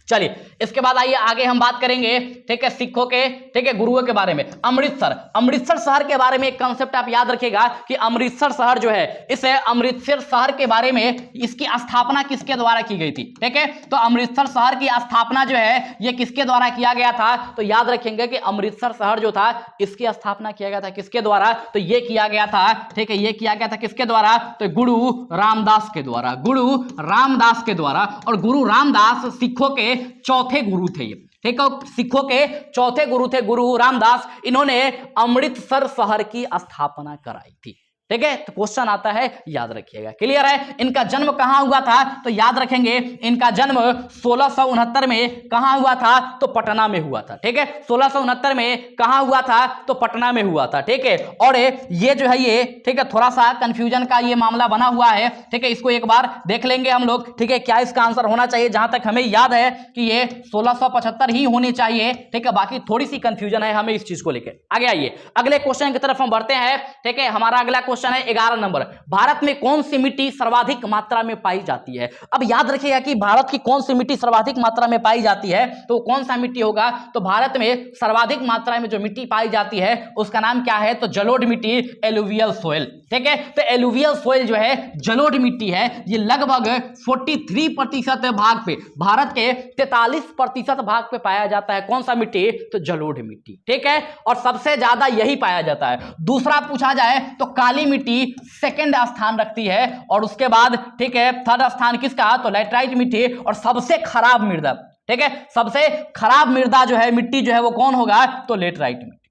चलिए, इसके बाद आइए आगे हम बात करेंगे, ठीक है, सिखों के, ठीक है, गुरुओं के बारे में। अमृतसर शहर के बारे में एक कंसेप्ट आप याद रखिएगा कि अमृतसर शहर जो है, इस अमृतसर शहर के बारे में, इसकी स्थापना किसके द्वारा की गई थी? ठीक है। तो अमृतसर शहर की स्थापना जो है ये किसके द्वारा किया गया था? तो याद रखेंगे कि अमृतसर शहर जो था इसकी स्थापना किया गया था किसके द्वारा? तो ये किया गया था, ठीक है, ये किया गया था किसके द्वारा? तो गुरु रामदास के द्वारा। गुरु रामदास के द्वारा। और गुरु रामदास सिखों के चौथे गुरु थे। ठीक है, सिखों के चौथे गुरु थे गुरु रामदास। इन्होंने अमृतसर शहर की स्थापना कराई थी। ठीक है। तो क्वेश्चन आता है, याद रखिएगा। क्लियर है। इनका जन्म कहां हुआ था? तो याद रखेंगे इनका जन्म 1669 में कहां हुआ था? तो पटना में हुआ था। ठीक है। 1669 में कहां हुआ था? तो पटना में हुआ था। ठीक है। और ये जो है ये, ठीक है, थोड़ा सा कंफ्यूजन का ये मामला बना हुआ है। ठीक है। इसको एक बार देख लेंगे हम लोग। ठीक है, क्या इसका आंसर होना चाहिए? जहां तक हमें याद है कि ये 1675 ही होनी चाहिए। ठीक है। बाकी थोड़ी सी कंफ्यूजन है हमें इस चीज को लेकर। आगे आइए, अगले क्वेश्चन की तरफ हम बढ़ते हैं। ठीक है। हमारा अगला क्वेश्चन है 11 नंबर, भारत में कौन सी मिट्टी सर्वाधिक मात्रा में पाई जाती है। अब याद रखिएगा कि भारत की कौन सी मिट्टी सर्वाधिक मात्रा में पाई जाती है, तो कौन सा मिट्टी होगा, तो भारत में सर्वाधिक मात्रा में जो मिट्टी पाई जाती है उसका नाम क्या है, तो जलोढ़ मिट्टी, एलुवियल सोइल। ठीक है, तो एलुवियल सोइल जो है जलोढ़ मिट्टी है, ये लगभग 43% भाग पे, भारत के 43% भाग पे पाया जाता है। कौन सा मिट्टी, तो जलोढ़ मिट्टी। ठीक है, और सबसे ज्यादा यही पाया जाता है। दूसरा पूछा जाए तो काली मिट्टी सेकंड स्थान रखती है, और उसके बाद ठीक है थर्ड स्थान किसका, तो लैटराइट मिट्टी, और सबसे खराब मृदा, ठीक है, सबसे खराब मृदा जो है मिट्टी जो है वो कौन होगा, तो लेटराइट मिट्टी।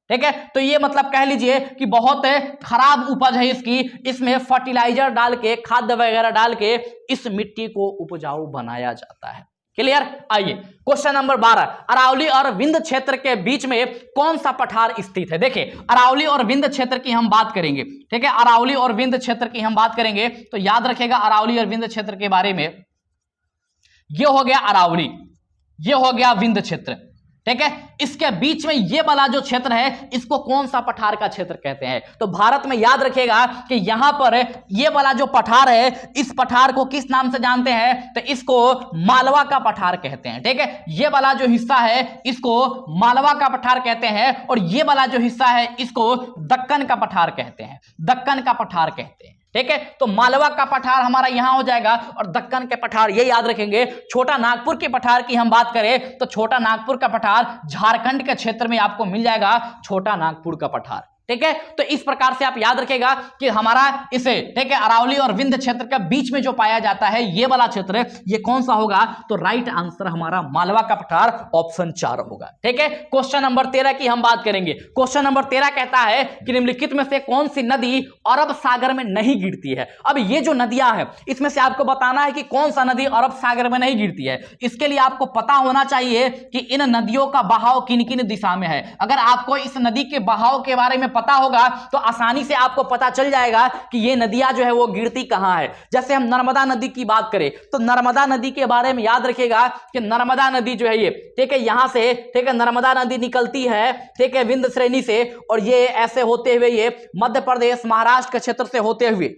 ठीक है, तो ये मतलब कह लीजिए कि बहुत खराब उपज है इसकी, इसमें फर्टिलाइजर डाल के, खाद्य वगैरह डाल के इस मिट्टी को उपजाऊ बनाया जाता है। क्लियर। आइए क्वेश्चन नंबर 12, अरावली और विंध्य क्षेत्र के बीच में कौन सा पठार स्थित है। देखिए अरावली और विंध्य क्षेत्र की हम बात करेंगे, ठीक है, अरावली और विंध्य क्षेत्र की हम बात करेंगे, तो याद रखेगा अरावली और विंध्य क्षेत्र के बारे में, ये हो गया अरावली, ये हो गया विंध्य क्षेत्र। ठीक है, इसके बीच में ये वाला जो क्षेत्र है इसको कौन सा पठार का क्षेत्र कहते हैं, तो भारत में याद रखिएगा कि यहां पर ये वाला जो पठार है, इस पठार को किस नाम से जानते हैं, तो इसको मालवा का पठार कहते हैं। ठीक है, ये वाला जो हिस्सा है इसको मालवा का पठार कहते हैं, और ये वाला जो हिस्सा है इसको दक्कन का पठार कहते हैं, दक्कन का पठार कहते हैं। ठीक है, तो मालवा का पठार हमारा यहां हो जाएगा, और दक्कन के पठार ये याद रखेंगे। छोटा नागपुर के पठार की हम बात करें तो छोटा नागपुर का पठार झारखंड के क्षेत्र में आपको मिल जाएगा, छोटा नागपुर का पठार। ठीक है, तो इस प्रकार से आप याद रखेगा कि हमारा इसे, ठीक है, अरावली और विंध्य क्षेत्र के बीच में जो पाया जाता है ये वाला क्षेत्र, ये कौन सा होगा, तो राइट आंसर हमारा मालवा का पठार, ऑप्शन 4 होगा। ठीक है, क्वेश्चन नंबर 13 की हम बात करेंगे। क्वेश्चन नंबर 13 कहता है कि निम्नलिखित में से कौन सी नदी अरब सागर में नहीं गिरती है। अब ये जो नदियां हैं इसमें से आपको बताना है कि कौन सा नदी अरब सागर में नहीं गिरती है। इसके लिए आपको पता होना चाहिए कि इन नदियों का बहाव किन किन दिशा में है। अगर आपको इस नदी के बहाव के बारे में पता होगा तो आसानी से आपको पता चल जाएगा कि ये नदियां जो है वो गिरती कहां है। जैसे हम नर्मदा नदी की बात करें तो नर्मदा नदी के बारे में याद रखिएगा कि नर्मदा नदी जो है ये, ठीक है, यहां से, ठीक है, नर्मदा नदी निकलती है, ठीक है, विंध्य श्रेणी से, और ये ऐसे होते हुए ये मध्य प्रदेश महाराष्ट्र के क्षेत्र से होते हुए,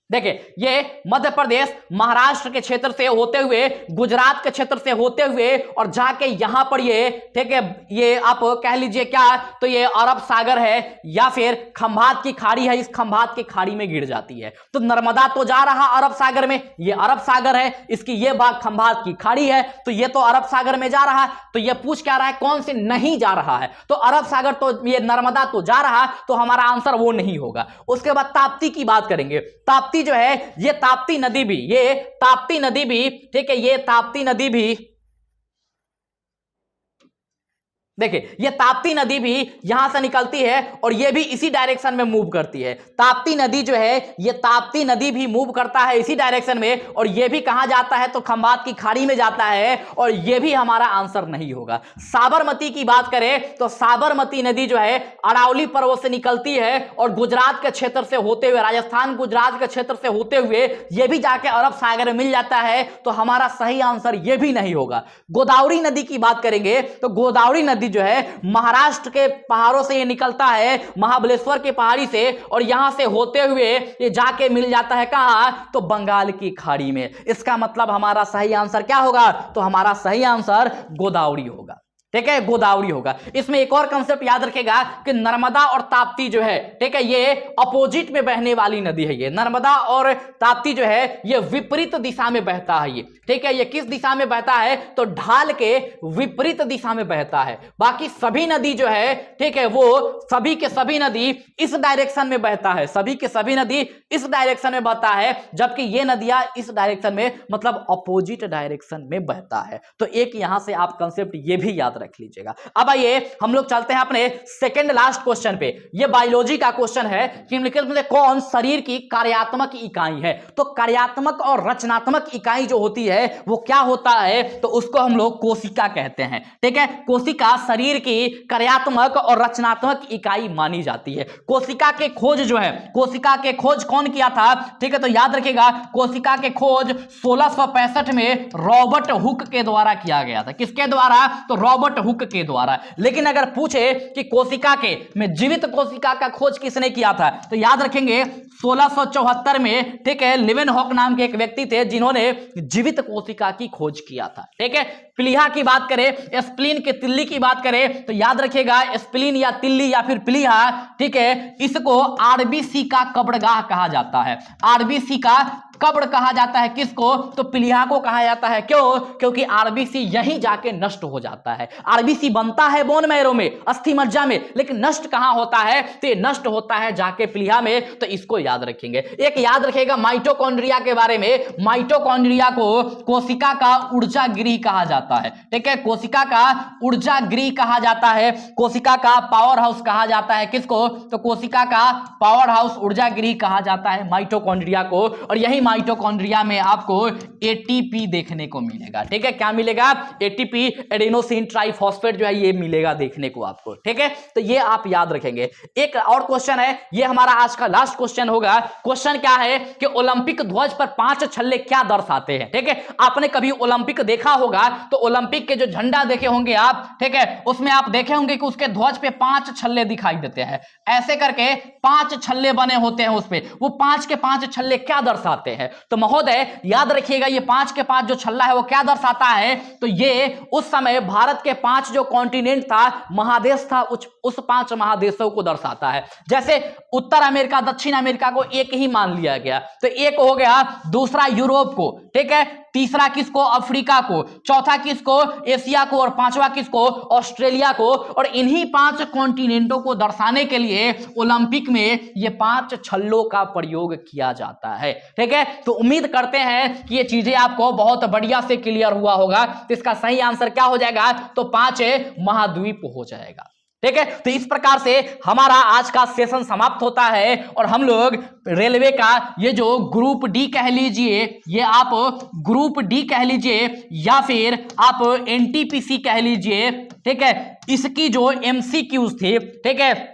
देखिए ये मध्य प्रदेश महाराष्ट्र के क्षेत्र से होते हुए, गुजरात के क्षेत्र से होते हुए, और जाके यहां पर ये, ठीक है, ये आप कह लीजिए क्या, तो ये अरब सागर है या फिर खंभात की खाड़ी है, इस खंभात की खाड़ी में गिर जाती है। तो नर्मदा तो जा रहा अरब सागर में, ये अरब सागर है, इसकी ये भाग खंभात की खाड़ी है, तो ये तो अरब सागर में जा रहा है। तो ये पूछ क्या रहा है, कौन से नहीं जा रहा है, तो अरब सागर, तो ये नर्मदा तो जा रहा, तो हमारा आंसर वो नहीं होगा। उसके बाद ताप्ती की बात करेंगे। ताप्ती जो है, ये ताप्ती नदी भी, ये ताप्ती नदी भी, ठीक है, ये ताप्ती नदी भी, देखिए ये ताप्ती नदी भी यहां से निकलती है और ये भी इसी डायरेक्शन में मूव करती है। ताप्ती नदी जो है, ये ताप्ती नदी भी मूव करता है इसी डायरेक्शन में, और ये भी कहां जाता है, तो खंभात की खाड़ी में जाता है, और ये भी हमारा आंसर नहीं होगा। साबरमती की बात करें तो साबरमती नदी जो है अरावली पर्वत से निकलती है और गुजरात के क्षेत्र से होते हुए, राजस्थान गुजरात के क्षेत्र से होते हुए ये भी जाके अरब सागर में मिल जाता है, तो हमारा सही आंसर ये भी नहीं होगा। गोदावरी नदी की बात करेंगे तो गोदावरी नदी जो है महाराष्ट्र के पहाड़ों से ये निकलता है, महाबलेश्वर की पहाड़ी से, और यहां से होते हुए ये जाके मिल जाता है कहां, तो बंगाल की खाड़ी में। इसका मतलब हमारा सही आंसर क्या होगा, तो हमारा सही आंसर गोदावरी होगा। ठीक है, गोदावरी होगा। इसमें एक और कंसेप्ट याद रखेगा कि नर्मदा और ताप्ती जो है, ठीक है, ये अपोजिट में बहने वाली नदी है। ये नर्मदा और ताप्ती जो है ये विपरीत दिशा में बहता है। ये, ठीक है, ये किस दिशा में बहता है, तो ढाल के विपरीत दिशा में बहता है। बाकी सभी नदी जो है, ठीक है, वो सभी के सभी नदी इस डायरेक्शन में बहता है, सभी के सभी नदी इस डायरेक्शन में बहता है, जबकि ये नदियां इस डायरेक्शन में, मतलब अपोजिट डायरेक्शन में बहता है। तो एक यहां से आप कंसेप्ट ये भी याद रख लीजिएगा। अब आइए हम लोग चलते हैं अपने सेकंड लास्ट क्वेश्चन पे। ये बायोलॉजी का क्वेश्चन है कि निम्नलिखित में से कौन शरीर की कार्यात्मक इकाई है। तो कार्यात्मक और रचनात्मक इकाई जो होती है वो क्या होता है, तो उसको हम लोग कोशिका कहते हैं। ठीक है, कोशिका शरीर की कार्यात्मक और रचनात्मक इकाई मानी जाती है। कोशिका के खोज जो है, कोशिका के खोज कौन किया था, ठीक है, तो याद रखिएगा कोशिका के खोज 1665 में रॉबर्ट हुक के द्वारा किया गया था। किसके द्वारा, तो रॉबर्ट रॉबर्ट हुक के द्वारा। लेकिन अगर पूछे कि कोशिका के में जीवित कोशिका का खोज किसने किया था, तो याद रखेंगे 1674 में, ठीक है, लिवेनहॉक नाम के एक व्यक्ति थे जिन्होंने जीवित कोशिका की खोज किया था। ठीक है, प्लीहा की बात करें, स्प्लीन के तिल्ली की बात करें, तो याद रखिएगा स्प्लीन या तिल्ली या फिर प्लीहा, ठीक है, इसको आरबीसी का कब्रगाह कहा जाता है। आरबीसी का कब्र कहा जाता है किसको, तो प्लीहा को कहा जाता है। क्यों? क्योंकि आरबीसी यहीं जाके नष्ट हो जाता है। आरबीसी बनता है बोन मैरो में, अस्थि मज्जा में, लेकिन नष्ट कहां होता है, तो ये नष्ट होता है जाके प्लीहा में। तो इसको याद रखेंगे। एक याद रखेगा माइटोकॉन्ड्रिया के बारे में, माइटोकॉन्ड्रिया को कोशिका का ऊर्जा गृह कहा जाता है। ठीक है, कोशिका का ऊर्जा गृह कहा जाता है, कोशिका का पावर हाउस कहा जाता है। किसको? तो कोशिका का पावर हाउस, ऊर्जा गृह कहा जाता है माइटोकॉन्ड्रिया को। और यही माइटोकॉन्ड्रिया में आपको एटीपी देखने को मिलेगा। ठीक है, क्या मिलेगा? एटीपी, एडेनोसिन ट्राइफॉस्फेट जो है ये मिलेगा देखने को आपको। ठीक है, तो ये आप याद रखेंगे। एक और क्वेश्चन है, ये हमारा आज का लास्ट क्वेश्चन होगा। क्वेश्चन क्या है कि ओलंपिक ध्वज पर 5 छल्ले क्या दर्शाते हैं? ठीक है, आपने कभी ओलंपिक देखा होगा तो ओलंपिक के जो झंडा देखे होंगे आप, ठीक है, उसमें आप देखे होंगे कि उसके ध्वज पे 5 छल्ले दिखाई देते हैं। ऐसे करके 5 छल्ले बने होते हैं उस पे। वो 5 के 5 छल्ले क्या दर्शाते हैं? तो महोदय याद रखिएगा, ये 5 के 5 जो छल्ला है वो क्या दर्शाता है, तो ये उस समय भारत के 5 जो कॉन्टिनेंट था, महादेश था, उस 5 महादेशों को दर्शाता है। जैसे उत्तर अमेरिका, दक्षिण अमेरिका को एक ही मान लिया गया, तो एक हो गया, दूसरा यूरोप को, ठीक है, तीसरा किसको? अफ्रीका को, चौथा किसको? एशिया को, और पांचवा किसको? ऑस्ट्रेलिया को। और इन्हीं 5 कॉन्टिनेंटों को दर्शाने के लिए ओलंपिक में ये 5 छल्लों का प्रयोग किया जाता है। ठीक है, तो उम्मीद करते हैं कि ये चीजें आपको बहुत बढ़िया से क्लियर हुआ होगा। तो इसका सही आंसर क्या हो जाएगा? तो 5 महाद्वीप हो जाएगा। ठीक है, तो इस प्रकार से हमारा आज का सेशन समाप्त होता है। और हम लोग रेलवे का ये जो ग्रुप डी कह लीजिए, ये आप ग्रुप डी कह लीजिए या फिर आप एनटीपीसी कह लीजिए, ठीक है, इसकी जो एमसीक्यूज थी, ठीक है,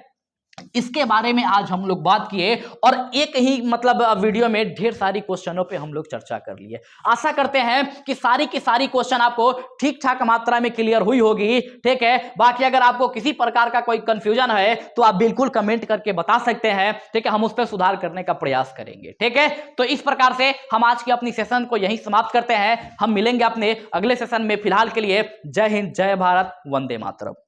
इसके बारे में आज हम लोग बात किए। और एक ही मतलब वीडियो में ढेर सारी क्वेश्चनों पे हम लोग चर्चा कर लिए। आशा करते हैं कि सारी की सारी क्वेश्चन आपको ठीक ठाक मात्रा में क्लियर हुई होगी। ठीक है, बाकी अगर आपको किसी प्रकार का कोई कंफ्यूजन है तो आप बिल्कुल कमेंट करके बता सकते हैं। ठीक है, हम उस पर सुधार करने का प्रयास करेंगे। ठीक है, तो इस प्रकार से हम आज की अपनी सेशन को यहीं समाप्त करते हैं। हम मिलेंगे अपने अगले सेशन में। फिलहाल के लिए जय हिंद, जय भारत, वंदे मातरम।